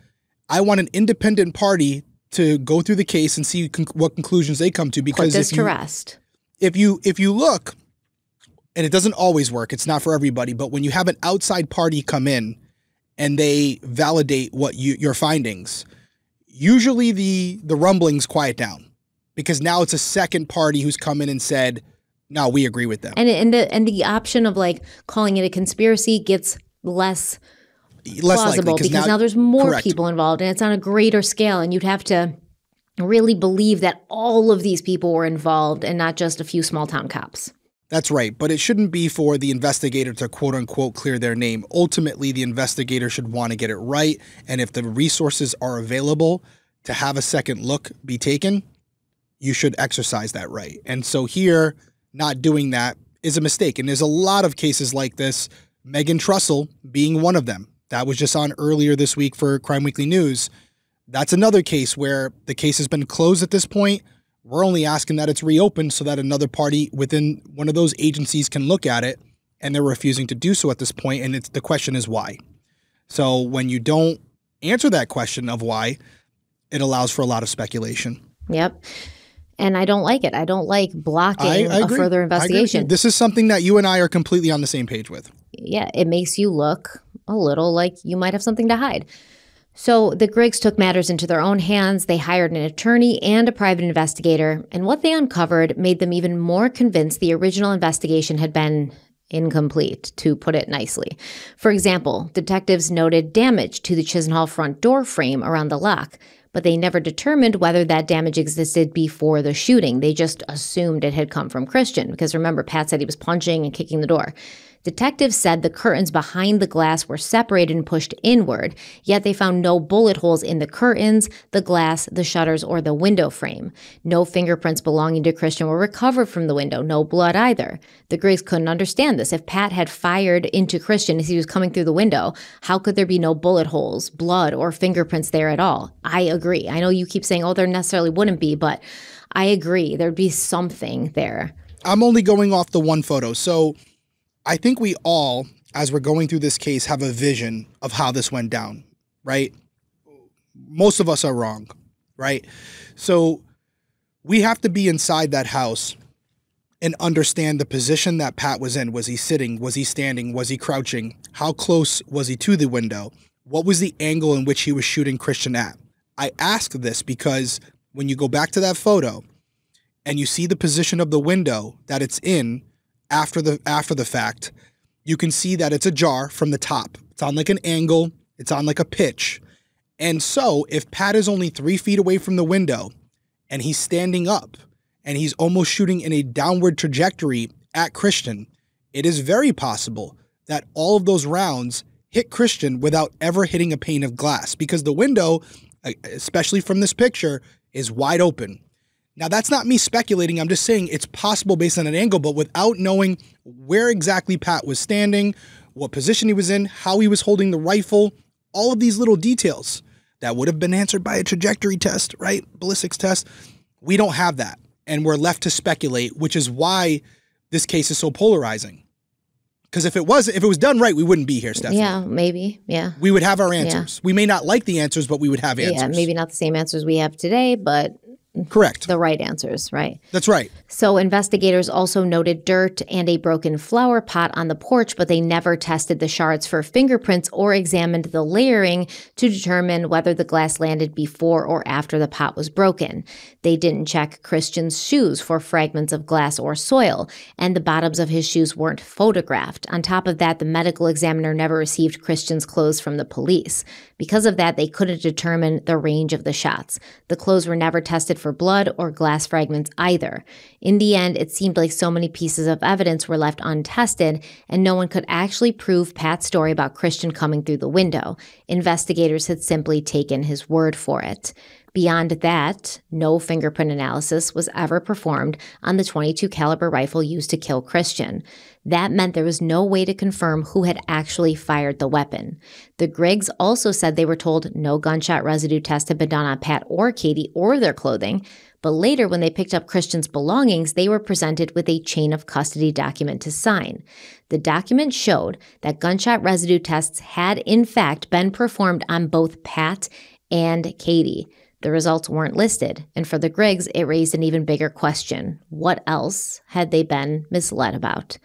I want an independent party to go through the case and see what conclusions they come to. Because put this to rest. If you look, and it doesn't always work, it's not for everybody, but when you have an outside party come in and they validate what your findings, usually the rumblings quiet down because now it's a second party who's come in and said, no, we agree with them. And the option of like calling it a conspiracy gets less plausible likely, because now there's more people involved and it's on a greater scale, and you'd have to really believe that all of these people were involved and not just a few small town cops. That's right, but it shouldn't be for the investigator to quote-unquote clear their name. Ultimately, the investigator should want to get it right, and if the resources are available to have a second look be taken, you should exercise that right. And so here, not doing that is a mistake, and there's a lot of cases like this, Megan Trussell being one of them. That was just on earlier this week for Crime Weekly News. That's another case where the case has been closed at this point. We're only asking that it's reopened so that another party within one of those agencies can look at it, and they're refusing to do so at this point, and the question is why. So when you don't answer that question of why, it allows for a lot of speculation. Yep. And I don't like it. I don't like blocking a further investigation. This is something that you and I are completely on the same page with. Yeah, it makes you look a little like you might have something to hide. So the Griggs took matters into their own hands. They hired an attorney and a private investigator, and what they uncovered made them even more convinced the original investigation had been incomplete, to put it nicely. For example, detectives noted damage to the Chisenhall front door frame around the lock, but they never determined whether that damage existed before the shooting. They just assumed it had come from Christian, because remember, Pat said he was punching and kicking the door. Detectives said the curtains behind the glass were separated and pushed inward, yet they found no bullet holes in the curtains, the glass, the shutters, or the window frame. No fingerprints belonging to Christian were recovered from the window, no blood either. The Griggs couldn't understand this. If Pat had fired into Christian as he was coming through the window, how could there be no bullet holes, blood, or fingerprints there at all? I agree. I know you keep saying, oh, there necessarily wouldn't be, but I agree. There'd be something there. I'm only going off the one photo, so I think we all, as we're going through this case, have a vision of how this went down, right? Most of us are wrong, right? So we have to be inside that house and understand the position that Pat was in. Was he sitting? Was he standing? Was he crouching? How close was he to the window? What was the angle in which he was shooting Christian at? I ask this because when you go back to that photo and you see the position of the window that it's in, after the fact, you can see that it's ajar from the top. It's on like an angle. It's on like a pitch. And so if Pat is only 3 feet away from the window and he's standing up and he's almost shooting in a downward trajectory at Christian, it is very possible that all of those rounds hit Christian without ever hitting a pane of glass, because the window, especially from this picture, is wide open. Now, that's not me speculating. I'm just saying it's possible based on an angle, but without knowing where exactly Pat was standing, what position he was in, how he was holding the rifle, all of these little details that would have been answered by a trajectory test, right? Ballistics test. We don't have that. And we're left to speculate, which is why this case is so polarizing. Because if it was done right, we wouldn't be here, Stephanie. Yeah, maybe. Yeah. We would have our answers. Yeah. We may not like the answers, but we would have answers. Yeah, maybe not the same answers we have today, but correct. The right answers, right? That's right. So investigators also noted dirt and a broken flower pot on the porch, but they never tested the shards for fingerprints or examined the layering to determine whether the glass landed before or after the pot was broken. They didn't check Christian's shoes for fragments of glass or soil, and the bottoms of his shoes weren't photographed. On top of that, the medical examiner never received Christian's clothes from the police. Because of that, they couldn't determine the range of the shots. The clothes were never tested for blood or glass fragments either. In the end, it seemed like so many pieces of evidence were left untested, and no one could actually prove Pat's story about Christian coming through the window. Investigators had simply taken his word for it. Beyond that, no fingerprint analysis was ever performed on the .22 caliber rifle used to kill Christian. That meant there was no way to confirm who had actually fired the weapon. The Griggs also said they were told no gunshot residue test had been done on Pat or Katie or their clothing, but later when they picked up Christian's belongings, they were presented with a chain of custody document to sign. The document showed that gunshot residue tests had in fact been performed on both Pat and Katie. The results weren't listed, and for the Griggs, it raised an even bigger question. What else had they been misled about?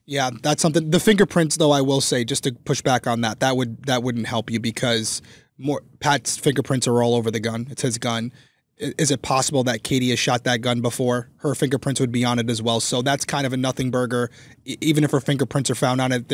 Yeah, that's something. The fingerprints, though, I will say, just to push back on that wouldn't help you because Pat's fingerprints are all over the gun. It's his gun. Is it possible that Katie has shot that gun before? Her fingerprints would be on it as well. So that's kind of a nothing burger. Even if her fingerprints are found on it,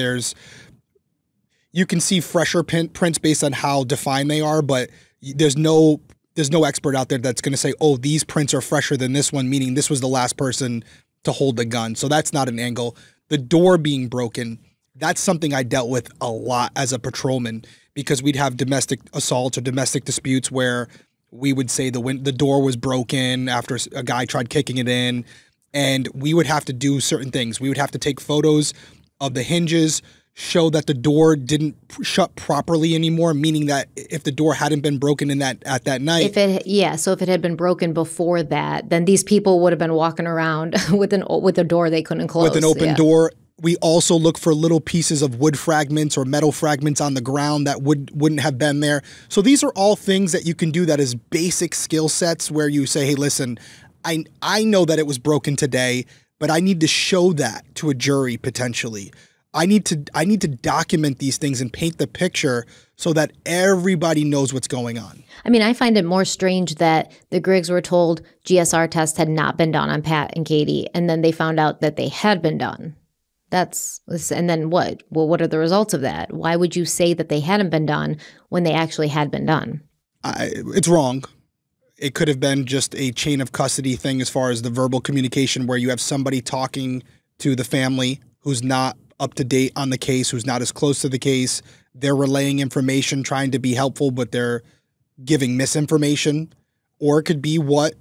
you can see fresher prints based on how defined they are, but there's no expert out there that's going to say, oh, these prints are fresher than this one, meaning this was the last person to hold the gun. So that's not an angle. The door being broken, that's something I dealt with a lot as a patrolman because we'd have domestic assaults or domestic disputes where we would say the door was broken after a guy tried kicking it in, and we would have to do certain things. We would have to take photos of the hinges, show that the door didn't shut properly anymore, meaning that if the door hadn't been broken at that night. So if it had been broken before that, then these people would have been walking around with a door they couldn't close. With an open door. We also look for little pieces of wood fragments or metal fragments on the ground that wouldn't have been there. So these are all things that you can do that is basic skill sets where you say, hey, listen, I know that it was broken today, but I need to show that to a jury potentially. I need to document these things and paint the picture so that everybody knows what's going on. I mean, I find it more strange that the Griggs were told GSR tests had not been done on Pat and Katie, and then they found out that they had been done. And then what? Well, what are the results of that? Why would you say that they hadn't been done when they actually had been done? It's wrong. It could have been just a chain of custody thing as far as the verbal communication where you have somebody talking to the family who's not up to date on the case, who's not as close to the case. They're relaying information, trying to be helpful, but they're giving misinformation. Or it could be what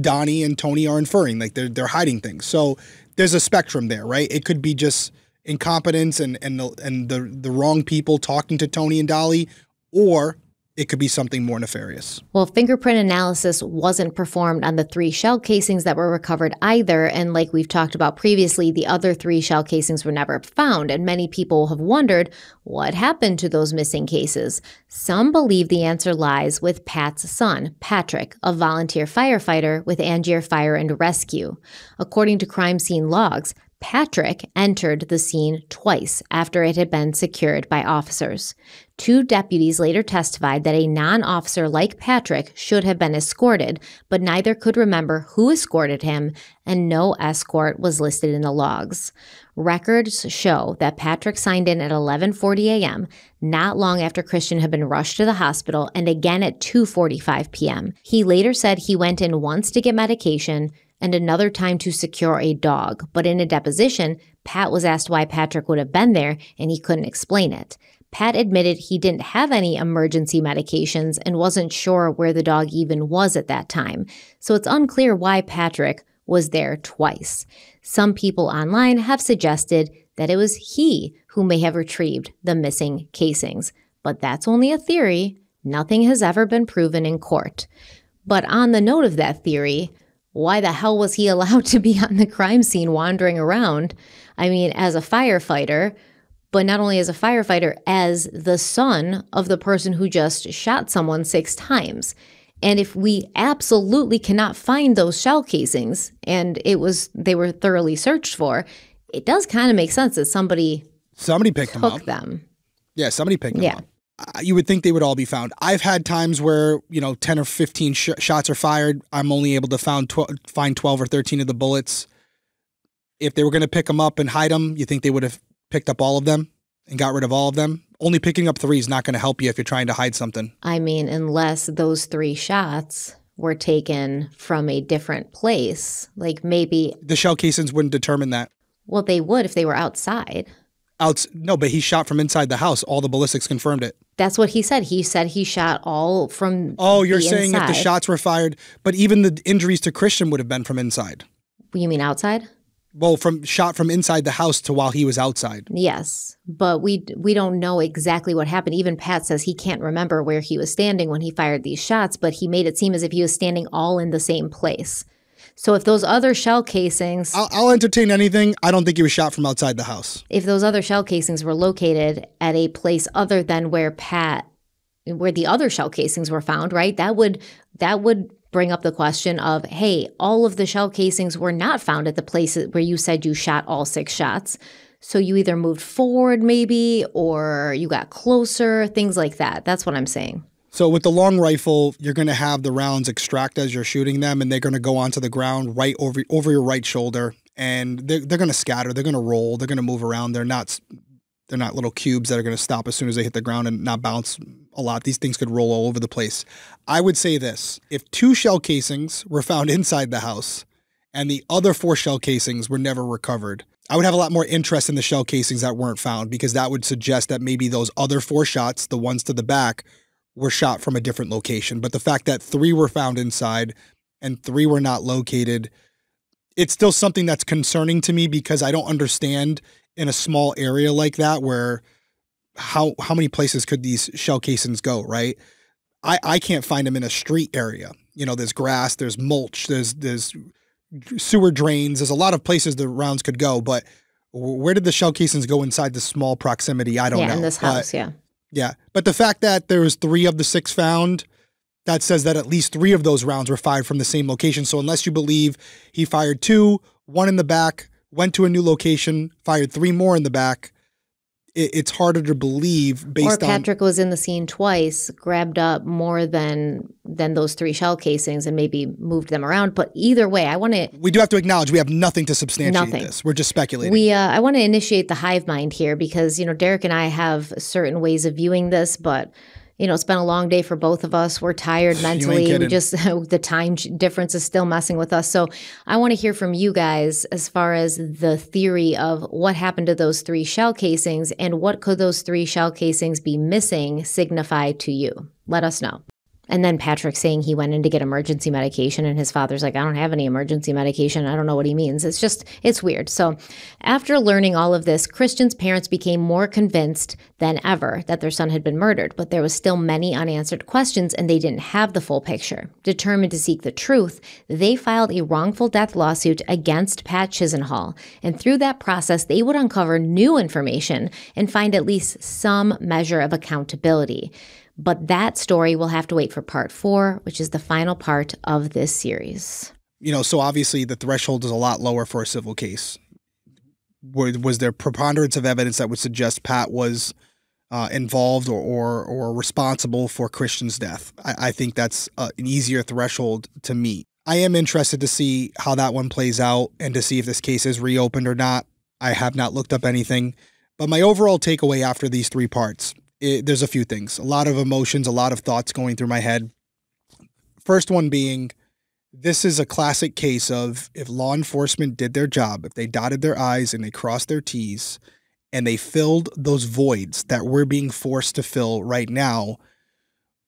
Donnie and Tony are inferring, like they're hiding things. So there's a spectrum there, right? It could be just incompetence and the wrong people talking to Tony and Dolly, or it could be something more nefarious. Well, fingerprint analysis wasn't performed on the 3 shell casings that were recovered either. And like we've talked about previously, the other 3 shell casings were never found. And many people have wondered what happened to those missing cases. Some believe the answer lies with Pat's son, Patrick, a volunteer firefighter with Angier Fire and Rescue. According to crime scene logs, Patrick entered the scene twice after it had been secured by officers. 2 deputies later testified that a non-officer like Patrick should have been escorted, but neither could remember who escorted him, and no escort was listed in the logs. Records show that Patrick signed in at 11:40 a.m., not long after Christian had been rushed to the hospital, and again at 2:45 p.m. He later said he went in once to get medication and another time to secure a dog, but in a deposition, Pat was asked why Patrick would have been there, and he couldn't explain it. Pat admitted he didn't have any emergency medications and wasn't sure where the dog even was at that time. So it's unclear why Patrick was there twice. Some people online have suggested that it was he who may have retrieved the missing casings. But that's only a theory. Nothing has ever been proven in court. But on the note of that theory, why the hell was he allowed to be on the crime scene wandering around? I mean, as a firefighter, but not only as a firefighter, as the son of the person who just shot someone 6 times. And if we absolutely cannot find those shell casings, and they were thoroughly searched for, it does kind of make sense that somebody picked them up. Yeah, somebody picked them up. You would think they would all be found. I've had times where, 10 or 15 shots are fired. I'm only able to find 12 or 13 of the bullets. If they were going to pick them up and hide them, you think they would have picked up all of them and got rid of all of them? Only picking up 3 is not going to help you if you're trying to hide something. I mean, unless those 3 shots were taken from a different place, like maybe... The shell casings wouldn't determine that. Well, they would if they were outside. No, but he shot from inside the house. All the ballistics confirmed it. That's what he said. He said he shot all from Oh, you're saying inside. If the shots were fired, but even the injuries to Christian would have been from inside. You mean outside? Well, shot from inside the house to while he was outside. Yes, but we don't know exactly what happened. Even Pat says he can't remember where he was standing when he fired these shots, but he made it seem as if he was standing all in the same place. So if those other shell casings... I'll entertain anything. I don't think he was shot from outside the house. If those other shell casings were located at a place other than where the other shell casings were found, right? That would bring up the question of, hey, all of the shell casings were not found at the places where you said you shot all 6 shots. So you either moved forward maybe, or you got closer, things like that. That's what I'm saying. So with the long rifle, you're going to have the rounds extract as you're shooting them, and they're going to go onto the ground right over your right shoulder, and they're going to scatter. They're going to roll. They're going to move around. They're not little cubes that are going to stop as soon as they hit the ground and not bounce a lot. These things could roll all over the place. I would say this. If 2 shell casings were found inside the house and the other 4 shell casings were never recovered, I would have a lot more interest in the shell casings that weren't found, because that would suggest that maybe those other 4 shots, the ones to the back, were shot from a different location. But the fact that 3 were found inside and 3 were not located, it's still something that's concerning to me, because I don't understand in a small area like that where how many places could these shell casings go, right? I can't find them in a street area. There's grass, there's mulch, there's sewer drains. There's a lot of places the rounds could go, but where did the shell casings go inside the small proximity? I don't know. Yeah, in this house, yeah. Yeah, but the fact that there was 3 of the 6 found, that says that at least 3 of those rounds were fired from the same location. So unless you believe he fired 2, 1 in the back, went to a new location, fired 3 more in the back, it's harder to believe based on... Or Patrick was in the scene twice, grabbed up more than those 3 shell casings and maybe moved them around. But either way, we do have to acknowledge we have nothing to substantiate this. We're just speculating. I want to initiate the hive mind here because, Derek and I have certain ways of viewing this, but... it's been a long day for both of us. We're tired mentally. The time difference is still messing with us. So I want to hear from you guys as far as the theory of what happened to those 3 shell casings and what could those 3 shell casings be missing signify to you. Let us know. And then Patrick saying he went in to get emergency medication and his father's like, I don't have any emergency medication. I don't know what he means. It's weird. So after learning all of this, Christian's parents became more convinced than ever that their son had been murdered, but there was still many unanswered questions and they didn't have the full picture. Determined to seek the truth, they filed a wrongful death lawsuit against Pat Chisenhall. And through that process, they would uncover new information and find at least some measure of accountability. But that story will have to wait for part 4, which is the final part of this series. So obviously the threshold is a lot lower for a civil case. Was there preponderance of evidence that would suggest Pat was involved or responsible for Christian's death? I think that's an easier threshold to meet. I am interested to see how that one plays out and to see if this case is reopened or not. I have not looked up anything. But my overall takeaway after these 3 parts, there's a few things, a lot of emotions, a lot of thoughts going through my head. First one being, this is a classic case of if law enforcement did their job, if they dotted their I's and they crossed their T's, and they filled those voids that we're being forced to fill right now,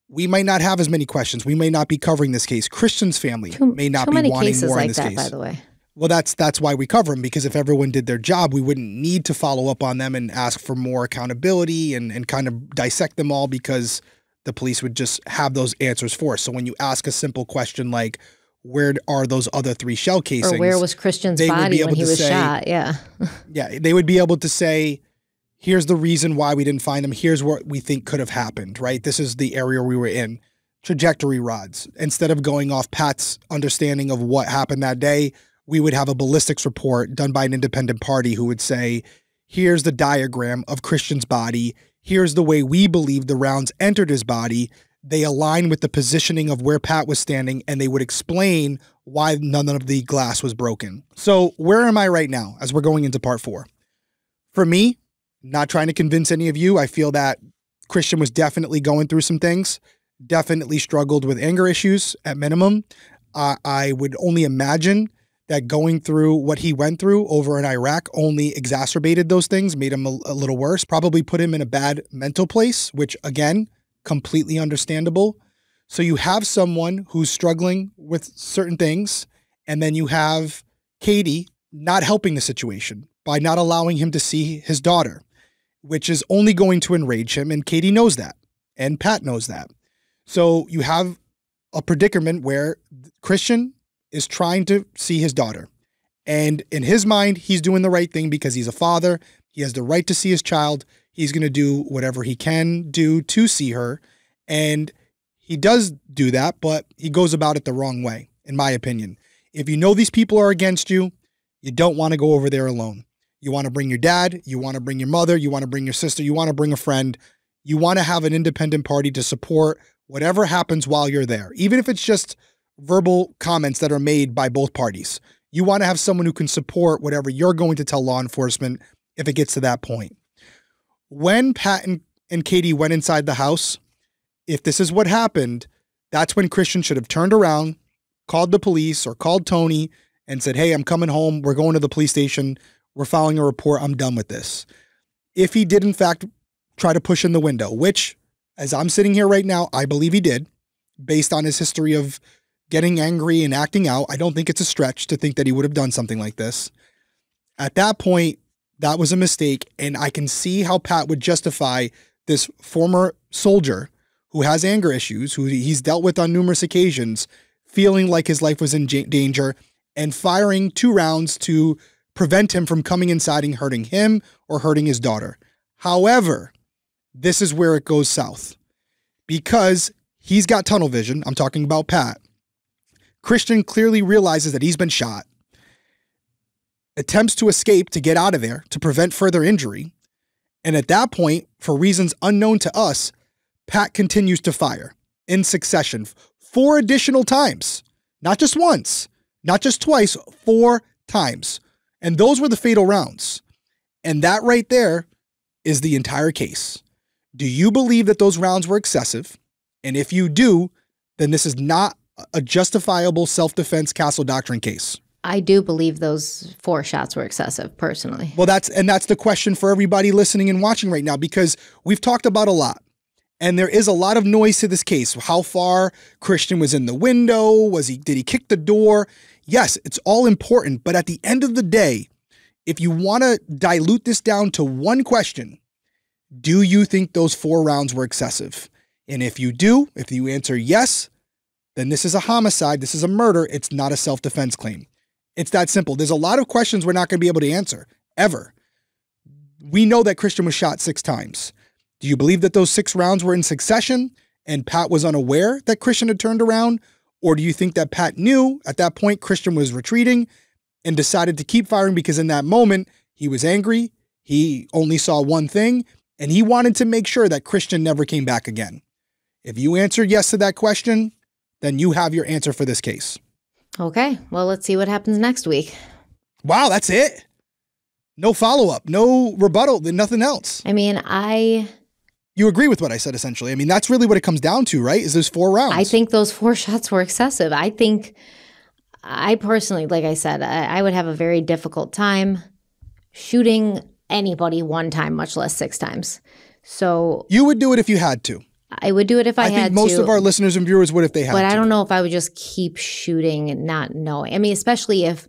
we might not have as many questions. We may not be covering this case. Christian's family may not be wanting more in this case. By the way. Well, that's why we cover them, because if everyone did their job, we wouldn't need to follow up on them and ask for more accountability and kind of dissect them all, because the police would just have those answers for us. So when you ask a simple question like, where are those other 3 shell casings? Or where was Christian's body when he was shot? Yeah. Yeah, they would be able to say, here's the reason why we didn't find them. Here's what we think could have happened, right? This is the area we were in. Trajectory rods. Instead of going off Pat's understanding of what happened that day, we would have a ballistics report done by an independent party who would say, here's the diagram of Christian's body. Here's the way we believe the rounds entered his body. They align with the positioning of where Pat was standing, and they would explain why none of the glass was broken. So where am I right now as we're going into part 4? For me, not trying to convince any of you, I feel that Christian was definitely going through some things, definitely struggled with anger issues at minimum. I would only imagine that going through what he went through over in Iraq only exacerbated those things, made him a little worse, probably put him in a bad mental place, which again, completely understandable. So you have someone who's struggling with certain things, and then you have Katie not helping the situation by not allowing him to see his daughter, which is only going to enrage him. And Katie knows that. And Pat knows that. So you have a predicament where Christian is trying to see his daughter. And in his mind, he's doing the right thing because he's a father. He has the right to see his child. He's going to do whatever he can do to see her. And he does do that, but he goes about it the wrong way, in my opinion. If you know these people are against you, you don't want to go over there alone. You want to bring your dad, you want to bring your mother, you want to bring your sister, you want to bring a friend. You want to have an independent party to support whatever happens while you're there, even if it's just verbal comments that are made by both parties. You want to have someone who can support whatever you're going to tell law enforcement if it gets to that point. When Pat and Katie went inside the house, if this is what happened, that's when Christian should have turned around, called the police or called Tony and said, hey, I'm coming home. We're going to the police station. We're filing a report. I'm done with this. If he did, in fact, try to push in the window, which, as I'm sitting here right now, I believe he did, based on his history of getting angry and acting out. I don't think it's a stretch to think that he would have done something like this. At that point, that was a mistake, and I can see how Pat would justify this former soldier who has anger issues, who he's dealt with on numerous occasions, feeling like his life was in danger and firing 2 rounds to prevent him from coming inside and hurting him or hurting his daughter. However, this is where it goes south because he's got tunnel vision. I'm talking about Pat. Christian clearly realizes that he's been shot, attempts to escape to get out of there to prevent further injury. And at that point, for reasons unknown to us, Pat continues to fire in succession 4 additional times, not just once, not just twice, 4 times. And those were the fatal rounds. And that right there is the entire case. Do you believe that those rounds were excessive? And if you do, then this is not a justifiable self-defense castle doctrine case. I do believe those 4 shots were excessive, personally. Well, that's the question for everybody listening and watching right now, because we've talked about a lot. And there is a lot of noise to this case. How far Christian was in the window? Did he kick the door? Yes, it's all important. But at the end of the day, if you want to dilute this down to one question, do you think those 4 rounds were excessive? And if you do, if you answer yes, then this is a homicide. This is a murder. It's not a self-defense claim. It's that simple. There's a lot of questions we're not going to be able to answer, ever. We know that Christian was shot 6 times. Do you believe that those 6 rounds were in succession and Pat was unaware that Christian had turned around? Or do you think that Pat knew at that point Christian was retreating and decided to keep firing because in that moment he was angry, he only saw one thing, and he wanted to make sure that Christian never came back again? If you answered yes to that question, then you have your answer for this case. Okay, well, let's see what happens next week. Wow, that's it? No follow-up, no rebuttal, nothing else. I mean, You agree with what I said, essentially. I mean, that's really what it comes down to, right? Is those 4 rounds. I think those 4 shots were excessive. I personally, like I said, I would have a very difficult time shooting anybody one time, much less 6 times. So you would do it if you had to. I would do it if I had to. I think most of our listeners and viewers would if they had to. But I don't know if I would just keep shooting and not knowing. I mean, especially if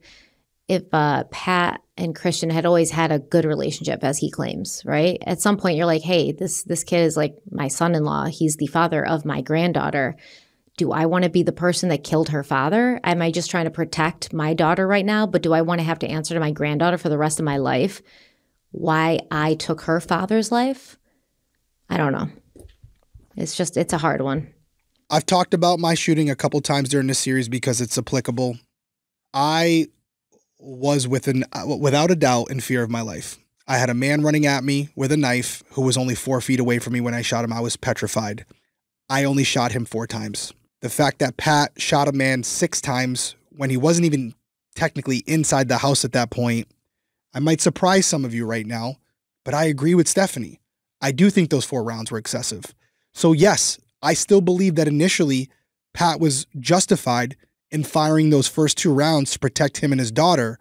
Pat and Christian had always had a good relationship, as he claims, right? At some point, you're like, hey, this kid is like my son-in-law. He's the father of my granddaughter. Do I want to be the person that killed her father? Am I just trying to protect my daughter right now? But do I want to have to answer to my granddaughter for the rest of my life why I took her father's life? I don't know. It's a hard one. I've talked about my shooting a couple times during this series because it's applicable. I was without a doubt in fear of my life. I had a man running at me with a knife who was only 4 feet away from me when I shot him. I was petrified. I only shot him 4 times. The fact that Pat shot a man 6 times when he wasn't even technically inside the house at that point, I might surprise some of you right now, but I agree with Stephanie. I do think those 4 rounds were excessive. So yes, I still believe that initially Pat was justified in firing those first 2 rounds to protect him and his daughter,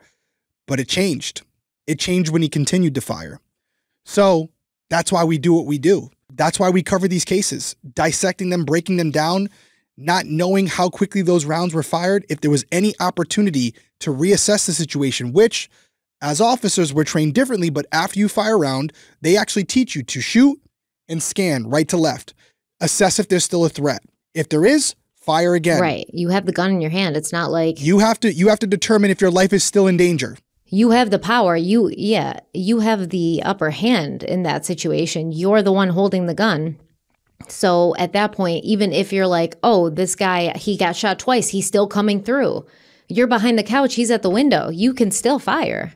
but it changed. It changed when he continued to fire. So that's why we do what we do. That's why we cover these cases, dissecting them, breaking them down, not knowing how quickly those rounds were fired, if there was any opportunity to reassess the situation, which as officers, we're trained differently, but after you fire a round, they actually teach you to shoot and scan right to left. Assess if there's still a threat. If there is, fire again. Right. You have the gun in your hand. It's not like you have to determine if your life is still in danger. You have the power. You have the upper hand in that situation. You're the one holding the gun. So at that point, even if you're like, oh, this guy, he got shot twice, he's still coming through. You're behind the couch, he's at the window. You can still fire.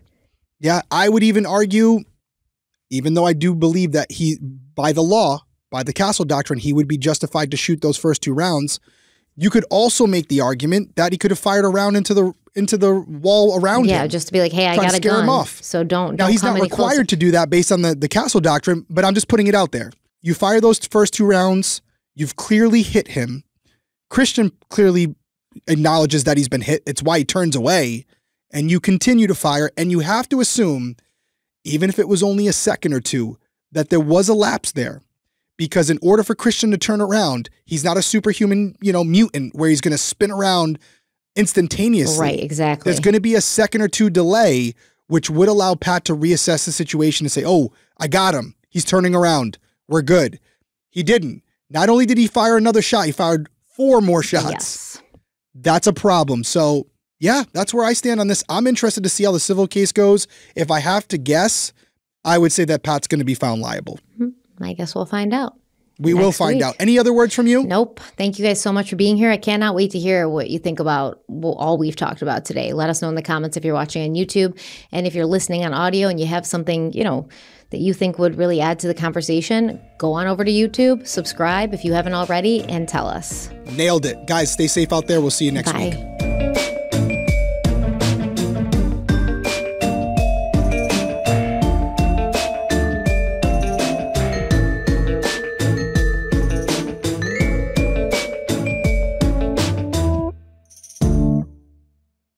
Yeah, I would even argue, even though I do believe that he, by the law, by the Castle Doctrine, he would be justified to shoot those first 2 rounds. You could also make the argument that he could have fired a round into the wall around him. Yeah, just to be like, hey, I got a gun. Him off. So don't now, he's not required to do that based on the Castle Doctrine, but I'm just putting it out there. You fire those first 2 rounds. You've clearly hit him. Christian clearly acknowledges that he's been hit. It's why he turns away. And you continue to fire. And you have to assume, even if it was only a second or 2, that there was a lapse there. Because in order for Christian to turn around, he's not a superhuman, mutant where he's going to spin around instantaneously. Right, exactly. There's going to be a second or 2 delay, which would allow Pat to reassess the situation and say, oh, I got him. He's turning around. We're good. He didn't. Not only did he fire another shot, he fired 4 more shots. Yes. That's a problem. So, yeah, that's where I stand on this. I'm interested to see how the civil case goes. If I have to guess, I would say that Pat's going to be found liable. I guess we'll find out. We will find out. Any other words from you? Nope. Thank you guys so much for being here. I cannot wait to hear what you think about all we've talked about today. Let us know in the comments if you're watching on YouTube. And if you're listening on audio and you have something, that you think would really add to the conversation, go on over to YouTube, subscribe if you haven't already, and tell us. Nailed it. Guys, stay safe out there. We'll see you next week.